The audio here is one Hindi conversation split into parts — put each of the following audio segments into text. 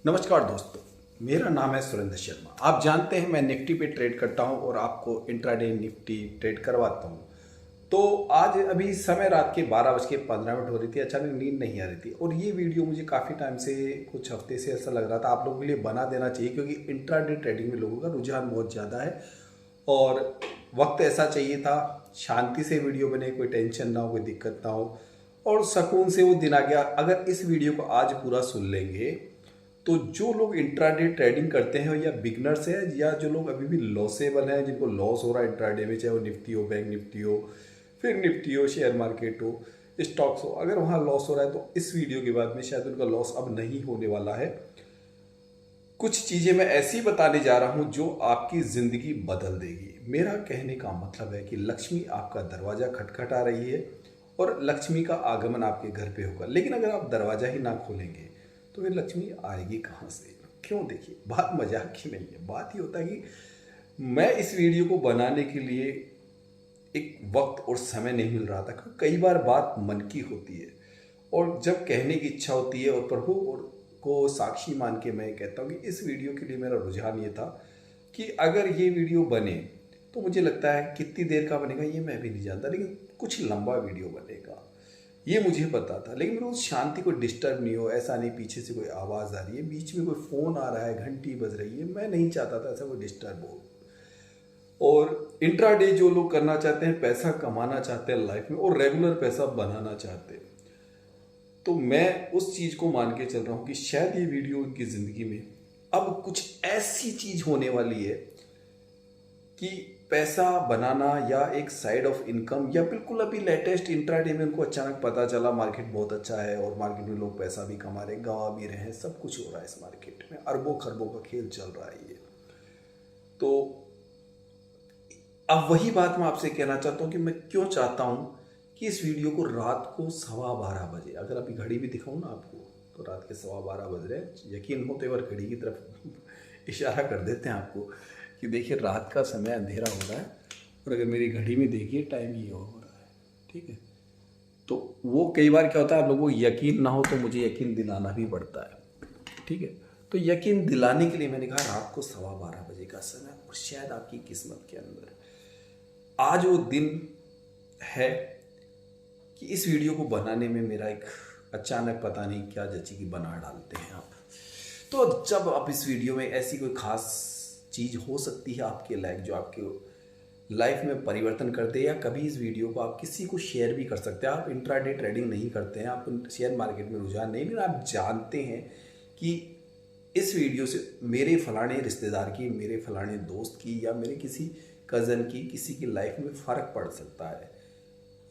नमस्कार दोस्तों, मेरा नाम है सुरेंद्र शर्मा। आप जानते हैं मैं निफ्टी पे ट्रेड करता हूं और आपको इंट्राडे निफ्टी ट्रेड करवाता हूं। तो आज अभी समय रात के 12:15 हो रही थी, अचानक नींद नहीं आ रही थी और ये वीडियो मुझे काफ़ी टाइम से, कुछ हफ्ते से ऐसा लग रहा था आप लोगों के लिए बना देना चाहिए, क्योंकि इंट्राडे ट्रेडिंग में लोगों का रुझान बहुत ज़्यादा है और वक्त ऐसा चाहिए था शांति से वीडियो बने, कोई टेंशन ना हो, कोई दिक्कत ना हो और सुकून से वो दिन आ गया। अगर इस वीडियो को आज पूरा सुन लेंगे तो जो लोग इंट्राडे ट्रेडिंग करते हैं या बिगनर्स हैं या जो लोग अभी भी लॉसेबल हैं, जिनको लॉस हो रहा है इंट्राडे में, चाहे वो निफ्टी हो, बैंक निफ्टी हो, फिर निफ्टी हो, शेयर मार्केट हो, स्टॉक्स हो, अगर वहाँ लॉस हो रहा है तो इस वीडियो के बाद में शायद उनका लॉस अब नहीं होने वाला है। कुछ चीज़ें मैं ऐसी बताने जा रहा हूँ जो आपकी ज़िंदगी बदल देगी। मेरा कहने का मतलब है कि लक्ष्मी आपका दरवाज़ा खटखटा रही है और लक्ष्मी का आगमन आपके घर पे होगा, लेकिन अगर आप दरवाज़ा ही ना खोलेंगे तो फिर लक्ष्मी आएगी कहाँ से? क्यों? देखिए, बात मजाक की नहीं है। बात ये होता है कि मैं इस वीडियो को बनाने के लिए एक वक्त और समय नहीं मिल रहा था, क्योंकि कई बार बात मन की होती है और जब कहने की इच्छा होती है, और प्रभु और को साक्षी मान के मैं कहता हूँ कि इस वीडियो के लिए मेरा रुझान ये था कि अगर ये वीडियो बने तो मुझे लगता है कितनी देर का बनेगा ये मैं भी नहीं जानता, लेकिन कुछ लंबा वीडियो बनेगा ये मुझे पता था। लेकिन मेरे उस शांति को डिस्टर्ब नहीं हो, ऐसा नहीं पीछे से कोई आवाज़ आ रही है, बीच में कोई फ़ोन आ रहा है, घंटी बज रही है, मैं नहीं चाहता था ऐसा कोई डिस्टर्ब हो। और इंट्राडे जो लोग करना चाहते हैं, पैसा कमाना चाहते हैं लाइफ में और रेगुलर पैसा बनाना चाहते हैं, तो मैं उस चीज़ को मान के चल रहा हूँ कि शायद ये वीडियो उनकी ज़िंदगी में अब कुछ ऐसी चीज़ होने वाली है कि पैसा बनाना या एक साइड ऑफ इनकम, या बिल्कुल अभी लेटेस्ट इंट्राडे में उनको अचानक पता चला मार्केट बहुत अच्छा है और मार्केट में लोग पैसा भी कमा रहे हैं, गंवा भी रहे हैं, सब कुछ हो रहा है इस मार्केट में, अरबों खरबों का खेल चल रहा है ये। तो अब वही बात मैं आपसे कहना चाहता हूँ कि मैं क्यों चाहता हूँ कि इस वीडियो को रात को 12:15 बजे, अगर अभी घड़ी भी दिखाऊँ ना आपको तो रात के 12:15 बज रहे हैं। यकीन हो तो एक बार घड़ी की तरफ इशारा कर देते हैं आपको कि देखिए रात का समय, अंधेरा हो रहा है और अगर मेरी घड़ी में देखिए टाइम ये हो रहा है, ठीक है। तो वो कई बार क्या होता है, आप लोगों को यकीन ना हो तो मुझे यकीन दिलाना भी पड़ता है, ठीक है। तो यकीन दिलाने के लिए मैंने कहा रात को 12:15 बजे का समय, और शायद आपकी किस्मत के अंदर आज वो दिन है कि इस वीडियो को बनाने में मेरा एक अचानक पता नहीं क्या जची की बना डालते हैं आप। तो जब आप इस वीडियो में ऐसी कोई खास चीज़ हो सकती है आपके लाइफ जो आपके लाइफ में परिवर्तन कर दे, या कभी इस वीडियो को आप किसी को शेयर भी कर सकते हैं। आप इंट्राडे ट्रेडिंग नहीं करते हैं, आप शेयर मार्केट में रुझान नहीं, लेकिन आप जानते हैं कि इस वीडियो से मेरे फलाने रिश्तेदार की, मेरे फलाने दोस्त की, या मेरे किसी कज़न की, किसी की लाइफ में फ़र्क पड़ सकता है,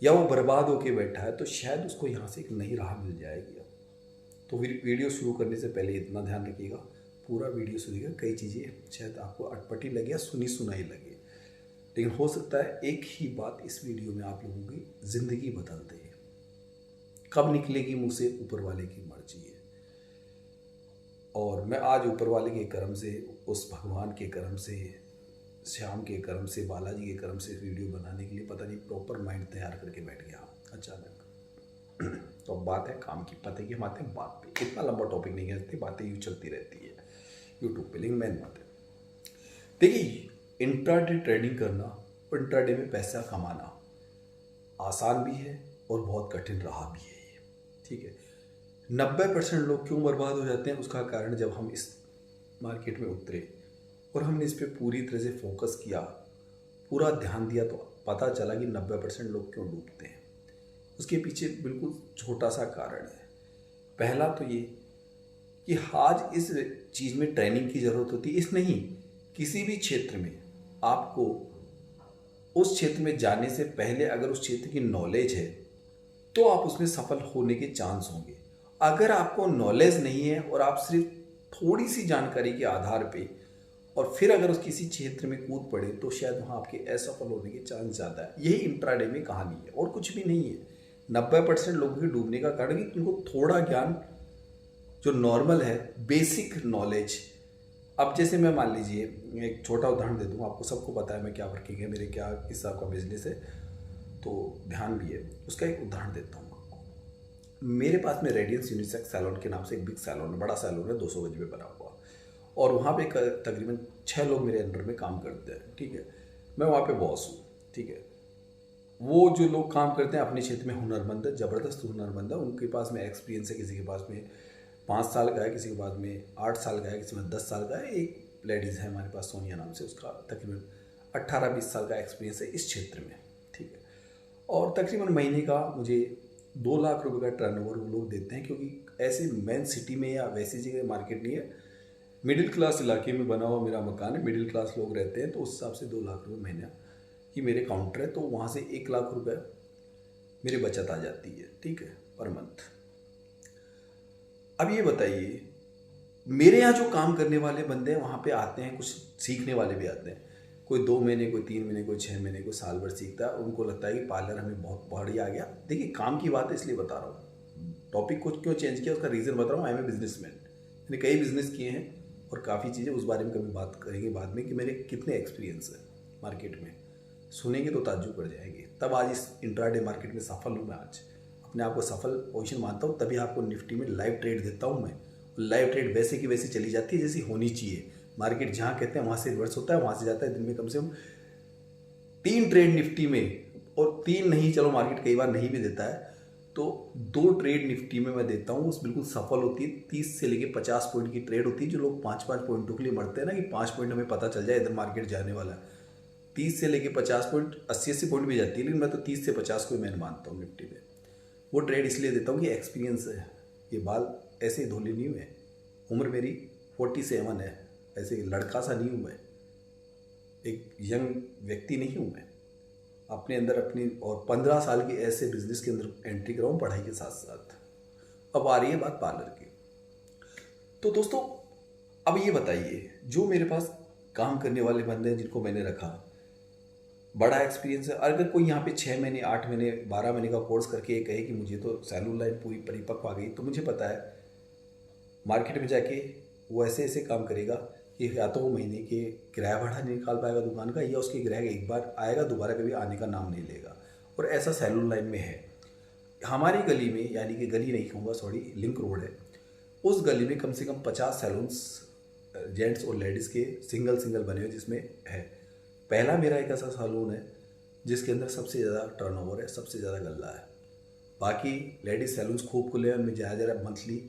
या वो बर्बाद होके बैठा है, तो शायद उसको यहाँ से एक नई राह मिल जाएगी। तो वीडियो शुरू करने से पहले इतना ध्यान रखिएगा, पूरा वीडियो सुनिएगा। कई चीज़ें शायद आपको अटपटी लगे या सुनी सुनाई लगे, लेकिन हो सकता है एक ही बात इस वीडियो में आप लोगों की ज़िंदगी बदल दे। कब निकलेगी मुँह से, ऊपर वाले की मर्जी है। और मैं आज ऊपर वाले के कर्म से, उस भगवान के कर्म से, श्याम के कर्म से, बालाजी के कर्म से वीडियो बनाने के लिए पता नहीं प्रॉपर माइंड तैयार करके बैठ गया अचानक। तो अब बात है काम की, पता है कि हम आते हैं बात पे। इतना लंबा टॉपिक नहीं है, बातें यूँ चलती रहती है यूट्यूब पे, लेकिन मेन बात है देखिए, इंट्राडे ट्रेडिंग करना और इंट्राडे में पैसा कमाना आसान भी है और बहुत कठिन रहा भी है ये, ठीक है। 90% लोग क्यों बर्बाद हो जाते हैं, उसका कारण जब हम इस मार्केट में उतरे और हमने इस पर पूरी तरह से फोकस किया, पूरा ध्यान दिया, तो पता चला कि 90% लोग क्यों डूबते हैं। उसके पीछे बिल्कुल छोटा सा कारण है। पहला तो ये कि आज इस चीज़ में ट्रेनिंग की ज़रूरत होती है। इस नहीं, किसी भी क्षेत्र में आपको उस क्षेत्र में जाने से पहले अगर उस क्षेत्र की नॉलेज है तो आप उसमें सफल होने के चांस होंगे। अगर आपको नॉलेज नहीं है और आप सिर्फ थोड़ी सी जानकारी के आधार पे और फिर अगर उस किसी क्षेत्र में कूद पड़े तो शायद वहाँ आपके असफल होने के चांस ज़्यादा है। यही इंट्राडे में कहानी है और कुछ भी नहीं है। 90% लोगों के डूबने का कारण कि उनको थोड़ा ज्ञान जो नॉर्मल है, बेसिक नॉलेज। अब जैसे मैं मान लीजिए एक छोटा उदाहरण दे दूँ, आपको सबको पता है मैं क्या वर्किंग है, मेरे क्या हिसाब का बिजनेस है, तो ध्यान भी है। उसका एक उदाहरण देता हूँ आपको। मेरे पास में रेडियंस यूनिसेक्स सैलून के नाम से एक बिग सैलून है, बड़ा सैलून है, 200 गज में बना हुआ, और वहाँ पे तकरीबन 6 लोग मेरे अंडर में काम करते हैं, ठीक है। मैं वहाँ पे बॉस हूँ, ठीक है। वो जो लोग काम करते हैं अपने क्षेत्र में हुनरमंद है, ज़बरदस्त हुनरमंद है, उनके पास में एक्सपीरियंस है, किसी के पास में 5 साल का है, किसी के पास में 8 साल का है, किसी में 10 साल का है। एक लेडीज़ है हमारे पास सोनिया नाम से, उसका तकरीबन 18-20 साल का एक्सपीरियंस है इस क्षेत्र में, ठीक है। और तकरीबन महीने का मुझे 2 लाख रुपए का टर्नओवर वो लोग देते हैं, क्योंकि ऐसे मेन सिटी में या वैसी जगह मार्केट नहीं है, मिडिल क्लास इलाके में बना हुआ मेरा मकान है, मिडिल क्लास लोग रहते हैं, तो उस हिसाब से 2 लाख रुपये महीना की मेरे काउंटर है, तो वहाँ से 1 लाख रुपए मेरी बचत आ जाती है, ठीक है, पर मंथ। अब ये बताइए, मेरे यहाँ जो काम करने वाले बंदे हैं वहाँ पे आते हैं, कुछ सीखने वाले भी आते हैं, कोई 2 महीने, कोई 3 महीने, कोई 6 महीने, कोई साल भर सीखता है, उनको लगता है कि पार्लर हमें बहुत बढ़िया आ गया। देखिए, काम की बात है इसलिए बता रहा हूँ, टॉपिक को क्यों चेंज किया उसका रीज़न बता रहा हूँ। आई एम ए बिजनेसमैन, मैंने कई बिजनेस किए हैं और काफ़ी चीज़ें, उस बारे में कभी बात करेंगे बाद में कि मेरे कितने एक्सपीरियंस है मार्केट में, सुनेंगे तो ताज्जुब कर जाएंगे। तब आज इस इंट्राडे मार्केट में सफल हूँ मैं, आज अपने आप को सफल पोजीशन मानता हूँ, तभी आपको निफ्टी में लाइव ट्रेड देता हूँ मैं। लाइव ट्रेड वैसे की वैसी चली जाती है जैसी होनी चाहिए, मार्केट जहाँ कहते हैं वहाँ से रिवर्स होता है, वहाँ से जाता है। दिन में कम से कम 3 ट्रेड निफ्टी में, और 3 नहीं, चलो मार्केट कई बार नहीं भी देता है, तो 2 ट्रेड निफ्टी में मैं देता हूँ, उस बिल्कुल सफल होती है। 30 से लेके 50 पॉइंट की ट्रेड होती है। जो लोग 5-5 पॉइंटों के लिए मरते हैं ना कि 5 पॉइंट हमें पता चल जाए इधर मार्केट जाने वाला है, 30 से लेके 50 पॉइंट, 80-80 पॉइंट भी जाती है, लेकिन मैं तो 30 से 50 को मैं मानता हूँ निफ्टी में। वो ट्रेड इसलिए देता हूँ कि एक्सपीरियंस है, ये बाल ऐसे ही धोले नहीं हुए, उम्र मेरी 47 है, ऐसे लड़का सा नहीं हूँ मैं, एक यंग व्यक्ति नहीं हूँ मैं, अपने अंदर अपनी, और 15 साल के ऐसे बिजनेस के अंदर एंट्री कराऊँ पढ़ाई के साथ साथ। अब आ रही है बात पार्लर की। तो दोस्तों, अब ये बताइए, जो मेरे पास काम करने वाले बंदे हैं जिनको मैंने रखा, बड़ा एक्सपीरियंस है, अगर कोई यहाँ पे 6 महीने, 8 महीने, 12 महीने का कोर्स करके ये कहे कि मुझे तो सैलून लाइन पूरी परिपक्व आ गई, तो मुझे पता है मार्केट में जाके वो ऐसे ऐसे काम करेगा कि या तो वो महीने के किराया भाड़ा नहीं निकाल पाएगा दुकान का, या उसके ग्राहक एक बार आएगा दोबारा कभी आने का नाम नहीं लेगा। और ऐसा सैलून लाइन में है। हमारी गली में, यानी कि गली नहीं कहूँगा, सॉरी, लिंक रोड है, उस गली में कम से कम 50 सैलून्स जेंट्स और लेडीज़ के सिंगल बने हुए जिसमें है। पहला मेरा एक ऐसा सैलून है जिसके अंदर सबसे ज़्यादा टर्नओवर है, सबसे ज़्यादा गल्ला है। बाकी लेडीज़ सैलून्स खूब खुले हैं, उनमें ज़्यादा मंथली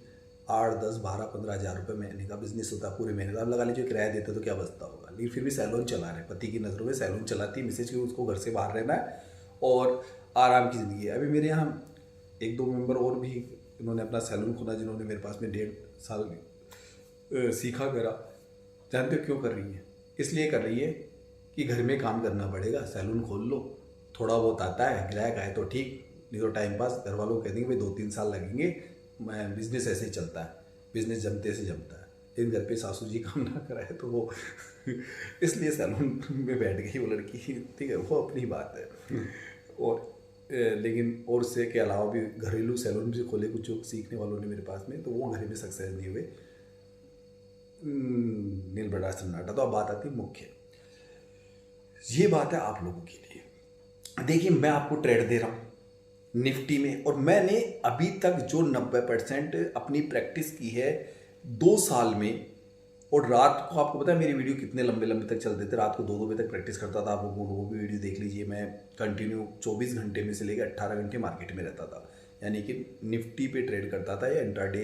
8, 10, 12, 15 हज़ार रुपये महीने का बिजनेस होता है पूरे महीने का। अब लगा लीजिए किराया देते तो क्या बचता होगा, लेकिन फिर भी सैलून चला रहे हैं। पति की नज़रों में सैलून चलाती है मिसेज की, उसको घर से बाहर रहना है और आराम की ज़िंदगी है। अभी मेरे यहाँ 1-2 मेंबर और भी इन्होंने अपना सैलून खोला, जिन्होंने मेरे पास में 1.5 साल सीखा करा। जानते हो क्यों कर रही है? इसलिए कर रही है कि घर में काम करना पड़ेगा, सैलून खोल लो, थोड़ा बहुत आता है, ग्राहक आए तो ठीक, नहीं तो टाइम पास। घर वालों को कह देंगे भाई 2-3 साल लगेंगे, बिजनेस ऐसे ही चलता है, बिजनेस जमते से जमता है। लेकिन घर पे सासू जी काम ना कराए तो वो इसलिए सैलून में बैठ गई वो लड़की, ठीक है, वो अपनी बात है। और लेकिन और उससे के अलावा भी घरेलू सैलून भी खोले कुछ जो सीखने वालों ने मेरे पास में, तो वो घर में सक्सेस नहीं हुए, नील बड़ा सन्नाटा। तो अब बात आती है मुख्य, ये बात है आप लोगों के लिए। देखिए, मैं आपको ट्रेड दे रहा हूँ निफ्टी में, और मैंने अभी तक जो 90% अपनी प्रैक्टिस की है 2 साल में, और रात को आपको पता है मेरी वीडियो कितने लंबे लंबे तक चलते थे, रात को 2-2 बजे तक प्रैक्टिस करता था। आप लोग वो भी वीडियो देख लीजिए। मैं कंटिन्यू 24 घंटे में से लेकर 18 घंटे मार्केट में रहता था, यानी कि निफ्टी पे ट्रेड करता था या इंट्राडे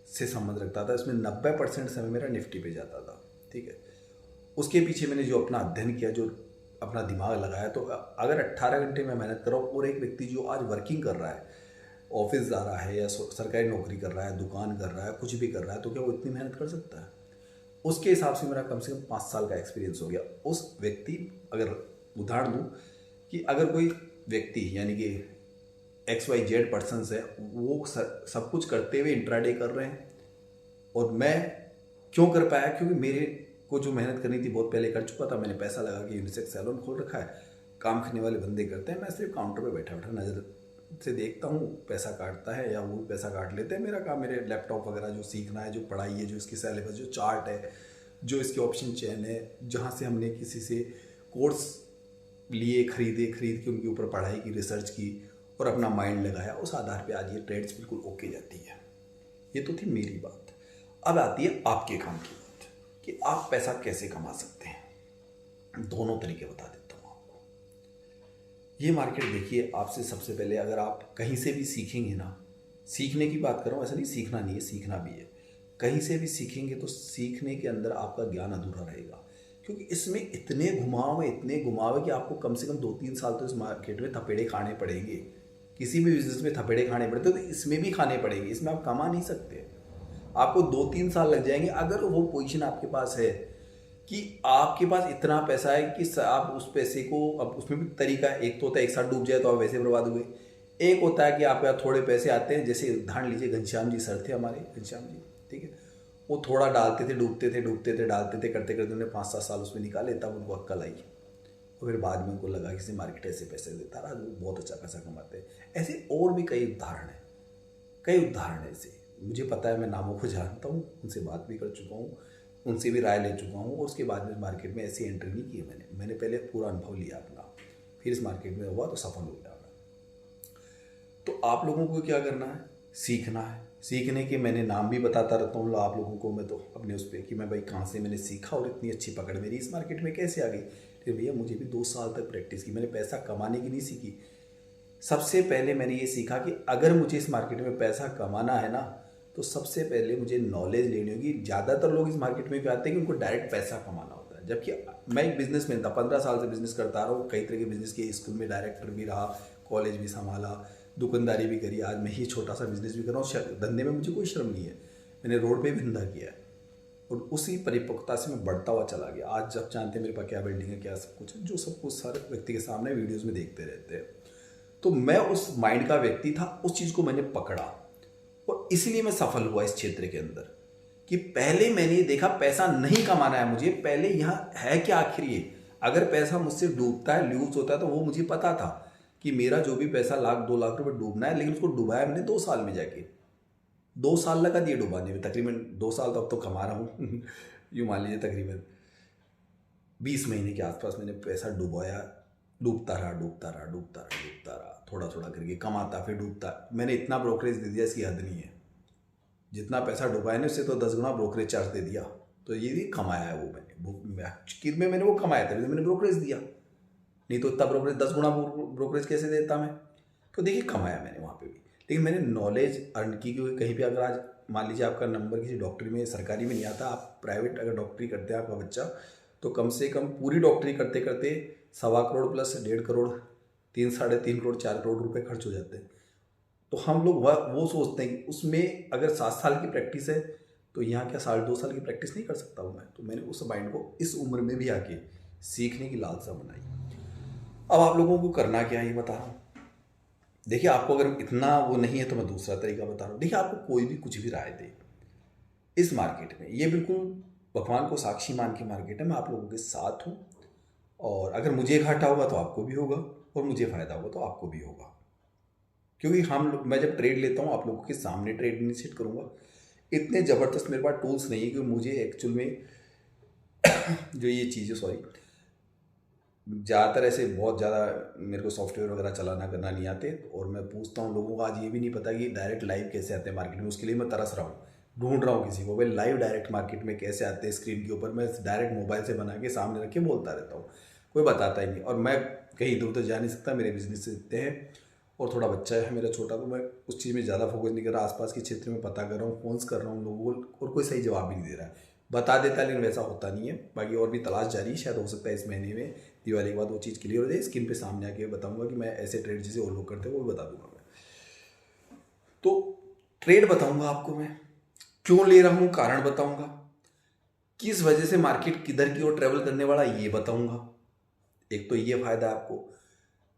से संबंध रखता था। इसमें 90% समय मेरा निफ्टी पे जाता था, ठीक है। उसके पीछे मैंने जो अपना अध्ययन किया, जो अपना दिमाग लगाया, तो अगर 18 घंटे में मेहनत कर रहा हूँ, और एक व्यक्ति जो आज वर्किंग कर रहा है, ऑफिस जा रहा है या सरकारी नौकरी कर रहा है, दुकान कर रहा है, कुछ भी कर रहा है, तो क्या वो इतनी मेहनत कर सकता है? उसके हिसाब से मेरा कम से कम 5 साल का एक्सपीरियंस हो गया। उस व्यक्ति, अगर उदाहरण दूँ कि अगर कोई व्यक्ति यानी कि XYZ पर्सन्स है, वो सब कुछ करते हुए इंट्राडे कर रहे हैं, और मैं क्यों कर पाया? क्योंकि मेरे को जो मेहनत करनी थी बहुत पहले कर चुका था। मैंने पैसा लगा के यूनिसेक्स सैलून खोल रखा है, काम करने वाले बंदे करते हैं, मैं सिर्फ काउंटर पे बैठा बैठा नज़र से देखता हूँ, पैसा काटता है या वो पैसा काट लेते हैं। मेरा काम, मेरे लैपटॉप वगैरह जो सीखना है, जो पढ़ाई है, जो इसकी सिलेबस, जो चार्ट है, जो इसके ऑप्शन चेन है, जहाँ से हमने किसी से कोर्स लिए, खरीद के उनके ऊपर पढ़ाई की, रिसर्च की, और अपना माइंड लगाया, उस आधार पे आज ये ट्रेड्स बिल्कुल ओके जाती है। ये तो थी मेरी बात। अब आती है आपके काम की बात कि आप पैसा कैसे कमा सकते हैं। दोनों तरीके बता देता हूँ आपको। ये मार्केट देखिए, आपसे सबसे पहले अगर आप कहीं से भी सीखेंगे ना, सीखने की बात कर रहा हूँ, ऐसा नहीं सीखना नहीं है, सीखना भी है। कहीं से भी सीखेंगे तो सीखने के अंदर आपका ज्ञान अधूरा रहेगा, क्योंकि इसमें इतने घुमाव है कि आपको कम से कम 2-3 साल तो इस मार्केट में थपेड़े खाने पड़ेंगे। किसी भी बिजनेस में थपेड़े खाने पड़ते तो इसमें भी खाने पड़ेंगे, इसमें आप कमा नहीं सकते। आपको 2-3 साल लग जाएंगे अगर वो पोजीशन आपके पास है कि आपके पास इतना पैसा है कि आप उस पैसे को, अब उसमें भी तरीका है, एक तो होता है एक साथ डूब जाए तो आप वैसे बर्बाद हुए, एक होता है कि आपके पास थोड़े पैसे आते हैं। जैसे उदाहरण लीजिए, घनश्याम जी सर थे हमारे, घनश्याम जी, ठीक है, वो थोड़ा डालते थे, डूबते थे, डालते थे, करते करते उन्होंने 5-7 साल उसमें निकाले, तब उनको अक्ल आई और फिर बाद में उनको लगा कि मार्केट ऐसे पैसे देता रहा, वो बहुत अच्छा पैसा कमाते हैं। ऐसे और भी कई उदाहरण हैं, कई उदाहरण ऐसे मुझे पता है, मैं नामों को जानता हूँ, उनसे बात भी कर चुका हूँ, उनसे भी राय ले चुका हूँ, और उसके बाद में मार्केट में ऐसी एंट्री नहीं की है मैंने पहले पूरा अनुभव लिया अपना, फिर इस मार्केट में हुआ तो सफल हो गया। तो आप लोगों को क्या करना है, सीखना है। सीखने के मैंने नाम भी बताता रहता हूँ आप लोगों को मैं, तो अपने उस पर कि मैं भाई कहाँ से मैंने सीखा और इतनी अच्छी पकड़ मेरी इस मार्केट में कैसे आ गई। फिर भैया मुझे भी 2 साल तक प्रैक्टिस की, मैंने पैसा कमाने की नहीं सीखी। सबसे पहले मैंने ये सीखा कि अगर मुझे इस मार्केट में पैसा कमाना है ना, तो सबसे पहले मुझे नॉलेज लेनी होगी। ज़्यादातर लोग इस मार्केट में भी आते हैं कि उनको डायरेक्ट पैसा कमाना होता है, जबकि मैं एक बिजनेसमैन था, 15 साल से बिजनेस करता रहा हूँ, कई तरह के बिजनेस के, स्कूल में डायरेक्टर भी रहा, कॉलेज भी संभाला, दुकानदारी भी करी, आज मैं ही छोटा सा बिजनेस भी कर रहा हूँ। धंधे में मुझे कोई शर्म नहीं है, मैंने रोड पे भी धंधा किया है और उसी परिपक्वता से मैं बढ़ता हुआ चला गया। आज जब जानते हैं मेरे पास क्या बिल्डिंग है, क्या सब कुछ है, जो सब कुछ सारे व्यक्ति के सामने वीडियोज़ में देखते रहते हैं। तो मैं उस माइंड का व्यक्ति था, उस चीज़ को मैंने पकड़ा और इसलिए मैं सफल हुआ इस क्षेत्र के अंदर कि पहले मैंने देखा पैसा नहीं कमाना है मुझे, पहले यहाँ है क्या आखिर ये। अगर पैसा मुझसे डूबता है, लूज होता है, तो वो मुझे पता था कि मेरा जो भी पैसा 1-2 लाख रुपए डूबना है, लेकिन उसको डुबाया मैंने 2 साल में जाके। 2 साल लगा दिए डुबाने में, तकरीबन 2 साल तो अब तो कमा रहा हूँ यूँ मान लीजिए तकरीबन 20 महीने के आसपास मैंने पैसा डुबाया, डूबता रहा, थोड़ा थोड़ा करके कमाता, फिर डूबता। मैंने इतना ब्रोकरेज दे दिया, इसकी हद नहीं है। जितना पैसा डुबाया ना उससे तो 10 गुना ब्रोकरेज चार्ज दे दिया, तो ये भी कमाया है वो मैंने वो कमाया था, मैंने ब्रोकरेज दिया, नहीं तो इतना ब्रोकरेज 10 गुना ब्रोकरेज कैसे देता मैं। तो देखिए कमाया मैंने वहाँ पे भी, लेकिन मैंने नॉलेज अर्न की। क्योंकि कहीं भी अगर आज मान लीजिए आपका नंबर किसी डॉक्टरी में, सरकारी में नहीं आता, आप प्राइवेट अगर डॉक्टरी करते हैं आपका बच्चा, तो कम से कम पूरी डॉक्टरी करते करते 1.25 करोड़ प्लस 1.5 करोड़, 3-3.5 करोड़, 4 करोड़ रुपए खर्च हो जाते हैं। तो हम लोग वो सोचते हैं कि उसमें अगर 7 साल की प्रैक्टिस है तो यहाँ क्या 2.5 साल की प्रैक्टिस नहीं कर सकता हूँ मैं। तो मैंने उस माइंड को इस उम्र में भी आके सीखने की लालसा बनाई। अब आप लोगों को करना क्या है ये बता रहा हूँ। देखिए आपको अगर इतना वो नहीं है तो मैं दूसरा तरीका बता रहा हूँ। देखिए आपको कोई भी कुछ भी राय दे इस मार्केट में, ये बिल्कुल भगवान को साक्षी मान के मार्केट है, मैं आप लोगों के साथ हूँ। और अगर मुझे घाटा होगा तो आपको भी होगा, और मुझे फ़ायदा होगा तो आपको भी होगा। क्योंकि मैं जब ट्रेड लेता हूँ आप लोगों के सामने ट्रेड इनिशिएट करूँगा। इतने ज़बरदस्त मेरे पास टूल्स नहीं है कि मुझे एक्चुअल में जो ये चीज़ें, सॉरी, ज़्यादातर ऐसे बहुत ज़्यादा मेरे को सॉफ्टवेयर वगैरह चलाना करना नहीं आते। और मैं पूछता हूँ लोगों को, आज ये भी नहीं पता कि डायरेक्ट लाइव कैसे आते हैं मार्केट में। उसके लिए मैं तरस रहा हूँ, ढूंढ रहा हूँ किसी को, भाई लाइव डायरेक्ट मार्केट में कैसे आते हैं स्क्रीन के ऊपर। मैं डायरेक्ट मोबाइल से बना के सामने रख के बोलता रहता हूँ, कोई बताता ही नहीं। और मैं कहीं इधर उधर जा नहीं सकता, मेरे बिजनेस से इतने हैं और थोड़ा बच्चा है मेरा छोटा, तो मैं उस चीज़ में ज़्यादा फोकस नहीं कर रहा। आसपास के क्षेत्र में पता कर रहा हूँ, फोन्स कर रहा हूँ लोगों को, और कोई सही जवाब भी नहीं दे रहा है। बता देता है लेकिन वैसा होता नहीं है। बाकी और भी तलाश जारी, शायद हो सकता है इस महीने में दिवाली के बाद वो चीज़ क्लियर हो जाए, स्क्रीन पे सामने आके बताऊंगा कि मैं ऐसे ट्रेड जैसे और लोग करते हैं वो भी बता दूंगा मैं। तो ट्रेड बताऊंगा आपको, मैं क्यों ले रहा हूँ कारण बताऊंगा, किस वजह से मार्केट किधर की ओर ट्रेवल करने वाला ये बताऊंगा। एक तो ये फायदा आपको,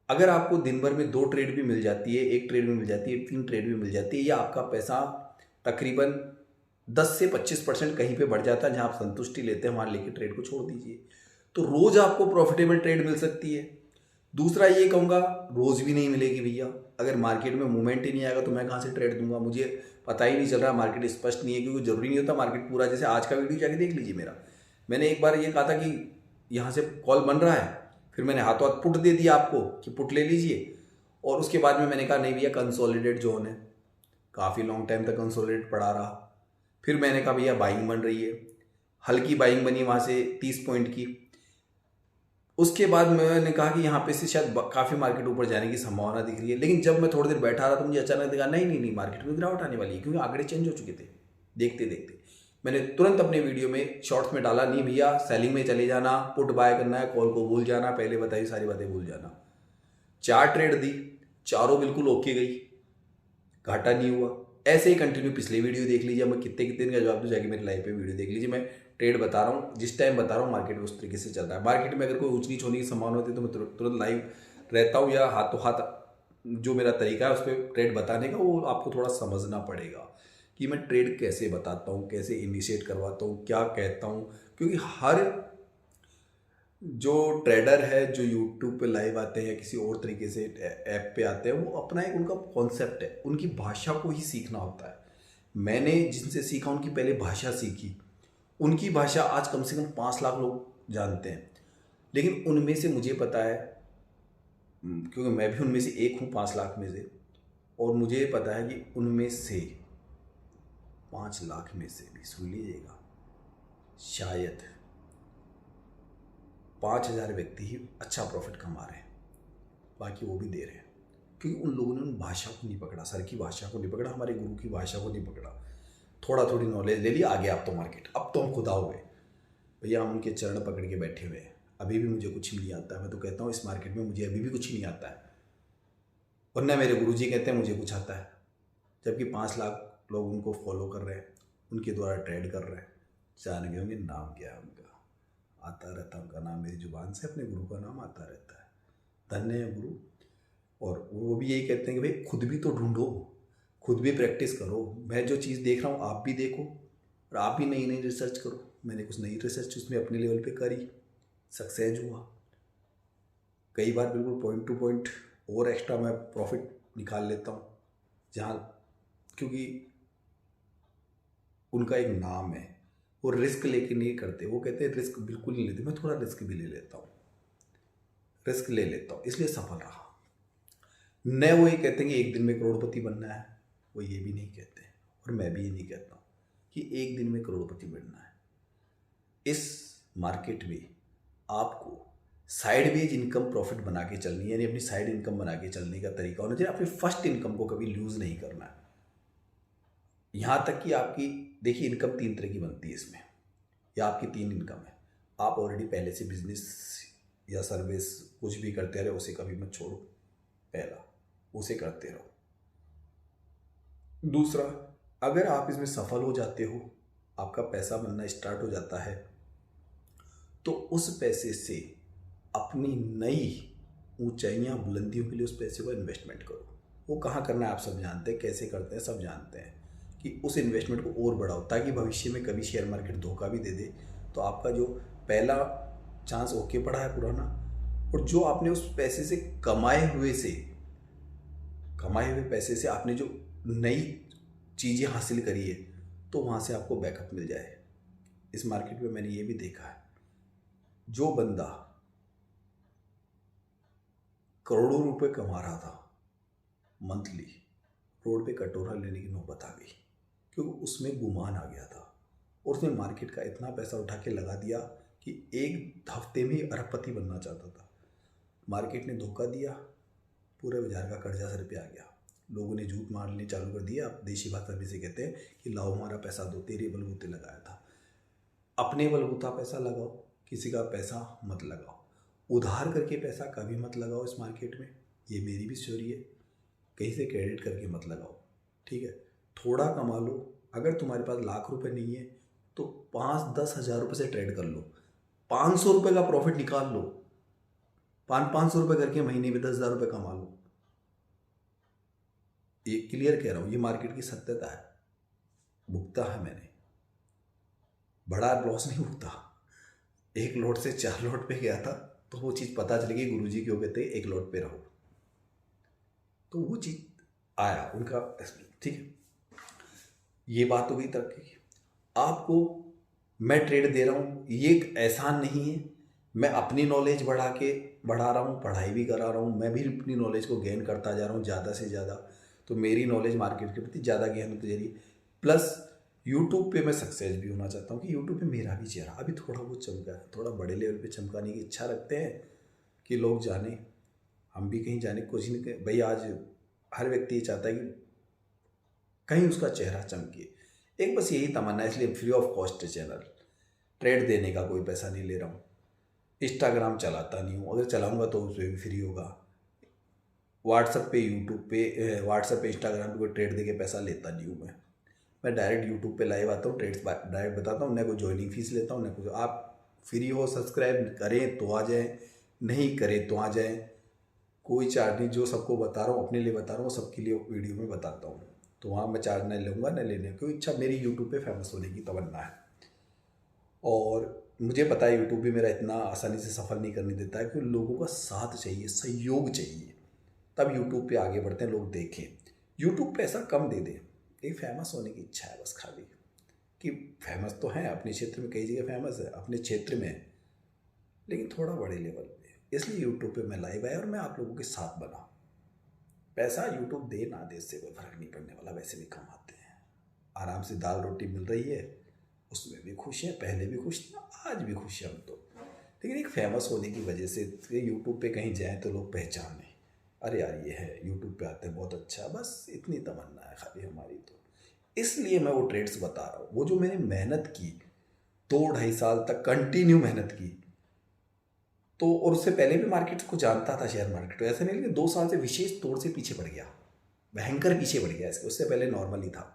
अगर आपको दिन भर में 2 ट्रेड भी मिल जाती है, 1 ट्रेड भी मिल जाती है, 3 ट्रेड भी मिल जाती है, या आपका पैसा तकरीबन 10 से 25% कहीं पे बढ़ जाता है, जहां आप संतुष्टि लेते हैं वहां लेके ट्रेड को छोड़ दीजिए, तो रोज आपको प्रॉफिटेबल ट्रेड मिल सकती है। दूसरा ये कहूँगा, रोज भी नहीं मिलेगी भैया। अगर मार्केट में मूवमेंट ही नहीं आएगा तो मैं कहाँ से ट्रेड दूंगा, मुझे पता ही नहीं चल रहा, मार्केट स्पष्ट नहीं है। क्योंकि जरूरी नहीं होता मार्केट पूरा, जैसे आज का वीडियो जाके देख लीजिए मेरा, मैंने एक बार ये कहा था कि यहाँ से कॉल बन रहा है, फिर मैंने हाथों हाथ पुट दे दिया आपको कि पुट ले लीजिए, और उसके बाद में मैंने कहा नहीं भैया कंसोलिडेट जोन है, काफ़ी लॉन्ग टाइम तक कंसोलिडेट पड़ा रहा। फिर मैंने कहा भैया बाइंग बन रही है, हल्की बाइंग बनी वहाँ से 30 पॉइंट की। उसके बाद मैंने कहा कि यहाँ पे से शायद काफ़ी मार्केट ऊपर जाने की संभावना दिख रही है। लेकिन जब मैं थोड़ी देर बैठा रहा तो मुझे अचानक दिखा नहीं नहीं नहीं मार्केट में गिरावट आने वाली है, क्योंकि आंकड़े चेंज हो चुके थे देखते देखते। मैंने तुरंत अपने वीडियो में शॉर्ट्स में डाला, नहीं भैया सेलिंग में चले जाना, पुट बाय करना है, कॉल को भूल जाना, पहले बताई सारी बातें भूल जाना। 4 ट्रेड दी, चारों बिल्कुल ओके गई, घाटा नहीं हुआ। ऐसे ही कंटिन्यू पिछले वीडियो देख लीजिए, मैं कितने कितने दिन का जवाब दूँ, जाके मेरे लाइव पे वीडियो देख लीजिए। मैं ट्रेड बता रहा हूँ, जिस टाइम बता रहा हूँ मार्केट में उस तरीके से चल रहा है। मार्केट में अगर कोई ऊंच नीच होने की संभावना होती है तो मैं तुरंत लाइव रहता हूँ, या हाथों हाथ जो मेरा तरीका है उस पर ट्रेड बताने का वो आपको थोड़ा समझना पड़ेगा कि मैं ट्रेड कैसे बताता हूँ, कैसे इनिशिएट करवाता हूँ, क्या कहता हूँ। क्योंकि हर जो ट्रेडर है जो यूट्यूब पे लाइव आते हैं या किसी और तरीके से ऐप पे आते हैं, वो अपना एक उनका कॉन्सेप्ट है, उनकी भाषा को ही सीखना होता है। मैंने जिनसे सीखा उनकी पहले भाषा सीखी, उनकी भाषा आज कम से कम 5 लाख लोग जानते हैं। लेकिन उनमें से मुझे पता है, क्योंकि मैं भी उनमें से एक हूँ 5 लाख में से, और मुझे पता है कि उनमें से 5 लाख में से भी, सुन लीजिएगा, शायद 5,000 व्यक्ति ही अच्छा प्रॉफिट कमा रहे हैं, बाकी वो भी दे रहे हैं। क्योंकि उन लोगों ने उन भाषा को नहीं पकड़ा, सर की भाषा को नहीं पकड़ा, हमारे गुरु की भाषा को नहीं पकड़ा। थोड़ा थोड़ी नॉलेज ले लिया, आगे आप तो मार्केट, अब तो हम खुदा हो गए भैया, हम उनके चरण पकड़ के बैठे हुए हैं। अभी भी मुझे कुछ नहीं आता है, मैं तो कहता हूँ इस मार्केट में मुझे अभी भी कुछ नहीं आता है, और न मेरे गुरुजी कहते हैं मुझे कुछ आता है। जबकि 5 लाख लोग उनको फॉलो कर रहे हैं, उनके द्वारा ट्रेड कर रहे हैं। जान गए होंगे नाम क्या है उनका, आता रहता है उनका नाम मेरी जुबान से, अपने गुरु का नाम आता रहता है, धन्य है गुरु। और वो भी यही कहते हैं कि भाई खुद भी तो ढूंढो, खुद भी प्रैक्टिस करो। मैं जो चीज़ देख रहा हूँ आप भी देखो, और आप भी नई नई रिसर्च करो। मैंने कुछ नई रिसर्च उसमें अपने लेवल पे करी, सक्सेस हुआ। कई बार बिल्कुल पॉइंट टू पॉइंट और एक्स्ट्रा मैं प्रॉफिट निकाल लेता हूँ, जहाँ क्योंकि उनका एक नाम है, वो रिस्क लेके नहीं करते। वो कहते हैं रिस्क बिल्कुल नहीं लेते, मैं थोड़ा रिस्क भी ले लेता हूँ, रिस्क ले लेता हूँ, इसलिए सफल रहा। न वो ये कहते हैं कि एक दिन में करोड़पति बनना है, वो ये भी नहीं कहते, और मैं भी ये नहीं कहता हूँ कि एक दिन में करोड़पति बनना है। इस मार्केट में आपको साइडवेज इनकम प्रॉफिट बना के चलनी है, यानी अपनी साइड इनकम बना के चलने का तरीका होना चाहिए। अपनी फर्स्ट इनकम को कभी लूज नहीं करना है। यहाँ तक कि आपकी देखिए इनकम 3 तरह की बनती है इसमें, या आपकी 3 इनकम है। आप ऑलरेडी पहले से बिजनेस या सर्विस कुछ भी करते रहे, उसे कभी मत छोड़ो, पहला उसे करते रहो। दूसरा, अगर आप इसमें सफल हो जाते हो, आपका पैसा बनना स्टार्ट हो जाता है, तो उस पैसे से अपनी नई ऊंचाइयां बुलंदियों के लिए उस पैसे को इन्वेस्टमेंट करो। वो कहाँ करना है आप सब जानते हैं, कैसे करते हैं सब जानते हैं, कि उस इन्वेस्टमेंट को और बढ़ाओ, ताकि भविष्य में कभी शेयर मार्केट धोखा भी दे दे तो आपका जो पहला चांस ओके पड़ा है पुराना, और जो आपने उस पैसे से कमाए हुए पैसे से आपने जो नई चीज़ें हासिल करी है, तो वहाँ से आपको बैकअप मिल जाए। इस मार्केट में मैंने ये भी देखा है, जो बंदा करोड़ों रुपए कमा रहा था मंथली, रोड पे कटोरा लेने की नौबत आ गई, क्योंकि उसमें गुमान आ गया था, और उसने मार्केट का इतना पैसा उठा के लगा दिया कि एक हफ्ते में ही अरबपति बनना चाहता था। मार्केट ने धोखा दिया, पूरे बाजार का कर्जा सर पे आ गया, लोगों ने झूठ मारने चालू कर दिया। आप देशी भाषा में से कहते हैं कि लाओ हमारा पैसा दो, तेरे बलबूते लगाया था। अपने बलबूता पैसा लगाओ, किसी का पैसा मत लगाओ। उधार करके पैसा कभी मत लगाओ इस मार्केट में, ये मेरी भी थ्योरी है। कहीं से क्रेडिट करके मत लगाओ, ठीक है। थोड़ा कमा लो, अगर तुम्हारे पास लाख रुपए नहीं है तो 5-10 हज़ार रुपये से ट्रेड कर लो, 500 रुपये का प्रॉफिट निकाल लो, 500 रुपये करके महीने में 10,000 रुपये कमा लो। ये क्लियर कह रहा हूँ, ये मार्केट की सत्यता है, भुगता है मैंने, बड़ा लॉस नहीं भुगता। 1 लॉट से 4 लॉट पे गया था, तो वो चीज़ पता चल गई, गुरुजी क्यों कहते हैं 1 लॉट पे रहो, तो वो चीज़ आया उनका, ठीक है। ये बात हो गई तरक्की की। आपको मैं ट्रेड दे रहा हूँ, ये एक एहसान नहीं है, मैं अपनी नॉलेज बढ़ा रहा हूँ, पढ़ाई भी करा रहा हूँ, मैं भी अपनी नॉलेज को गेन करता जा रहा हूँ ज़्यादा से ज़्यादा। तो मेरी नॉलेज मार्केट के प्रति ज़्यादा गेन होती जा रही है। प्लस यूट्यूब पे मैं सक्सेस भी होना चाहता हूँ कि यूट्यूब पे मेरा भी चेहरा अभी थोड़ा बहुत चमका है, थोड़ा बड़े लेवल पे चमकाने की इच्छा रखते हैं कि लोग जाने, हम भी कहीं जाने की कोशिश नहीं करें। भाई आज हर व्यक्ति ये चाहता है कि कहीं उसका चेहरा चमके, एक बस यही तमन्ना है। इसलिए free of cost channel, trade देने का कोई पैसा नहीं ले रहा हूँ। इंस्टाग्राम चलाता नहीं हूँ, अगर चलाऊँगा तो उस पर भी फ्री होगा। व्हाट्सएप पे, यूट्यूब पे, व्हाट्सएप पे, इंस्टाग्राम पे कोई ट्रेड दे के पैसा लेता नहीं हूँ मैं डायरेक्ट यूट्यूब पे लाइव आता हूँ, ट्रेड्स डायरेक्ट बताता हूँ, ना कोई ज्वाइनिंग फीस लेता हूँ ना कुछ। आप फ्री हो, सब्सक्राइब करें तो आ जाएँ, नहीं करें तो आ जाएँ, कोई चार्ज नहीं। जो सबको बता रहा हूँ अपने लिए बता रहा हूँ, सबके लिए वीडियो में बताता हूँ। तो वहाँ मैं चार्ज नहीं लूँगा न लेने, क्योंकि इच्छा मेरी यूट्यूब पे फेमस होने की तमन्ना है। और मुझे पता है यूट्यूब भी मेरा इतना आसानी से सफल नहीं करने देता है, क्योंकि लोगों का साथ चाहिए, सहयोग चाहिए, तब यूट्यूब पे आगे बढ़ते हैं, लोग देखें। यूट्यूब पे ऐसा कम दे दें, एक फेमस होने की इच्छा है बस खाली, कि फेमस तो हैं अपने क्षेत्र में, कई जगह फेमस है अपने क्षेत्र में, लेकिन थोड़ा बड़े लेवल पे। इसलिए यूट्यूब पे मैं लाइव आया और मैं आप लोगों के साथ बना। पैसा यूट्यूब दे ना दे इससे कोई फर्क नहीं पड़ने वाला, वैसे भी कमाते हैं, आराम से दाल रोटी मिल रही है, उसमें भी खुश हैं, पहले भी खुश थे, आज भी खुश हैं हम तो। लेकिन एक फेमस होने की वजह से यूट्यूब पे कहीं जाएँ तो लोग पहचानें, अरे यार ये है यूट्यूब पे आते हैं, बहुत अच्छा, बस इतनी तमन्ना है खाली हमारी। तो इसलिए मैं वो ट्रेड्स बता रहा हूँ, वो जो मैंने मेहनत की 2-2.5 साल तक कंटिन्यू मेहनत की। तो और उससे पहले भी मार्केट को जानता था, शेयर मार्केट, तो ऐसा नहीं कि 2 साल से विशेष तौर से पीछे पड़ गया, भयंकर पीछे पड़ गया इसके। उससे पहले नॉर्मल ही था,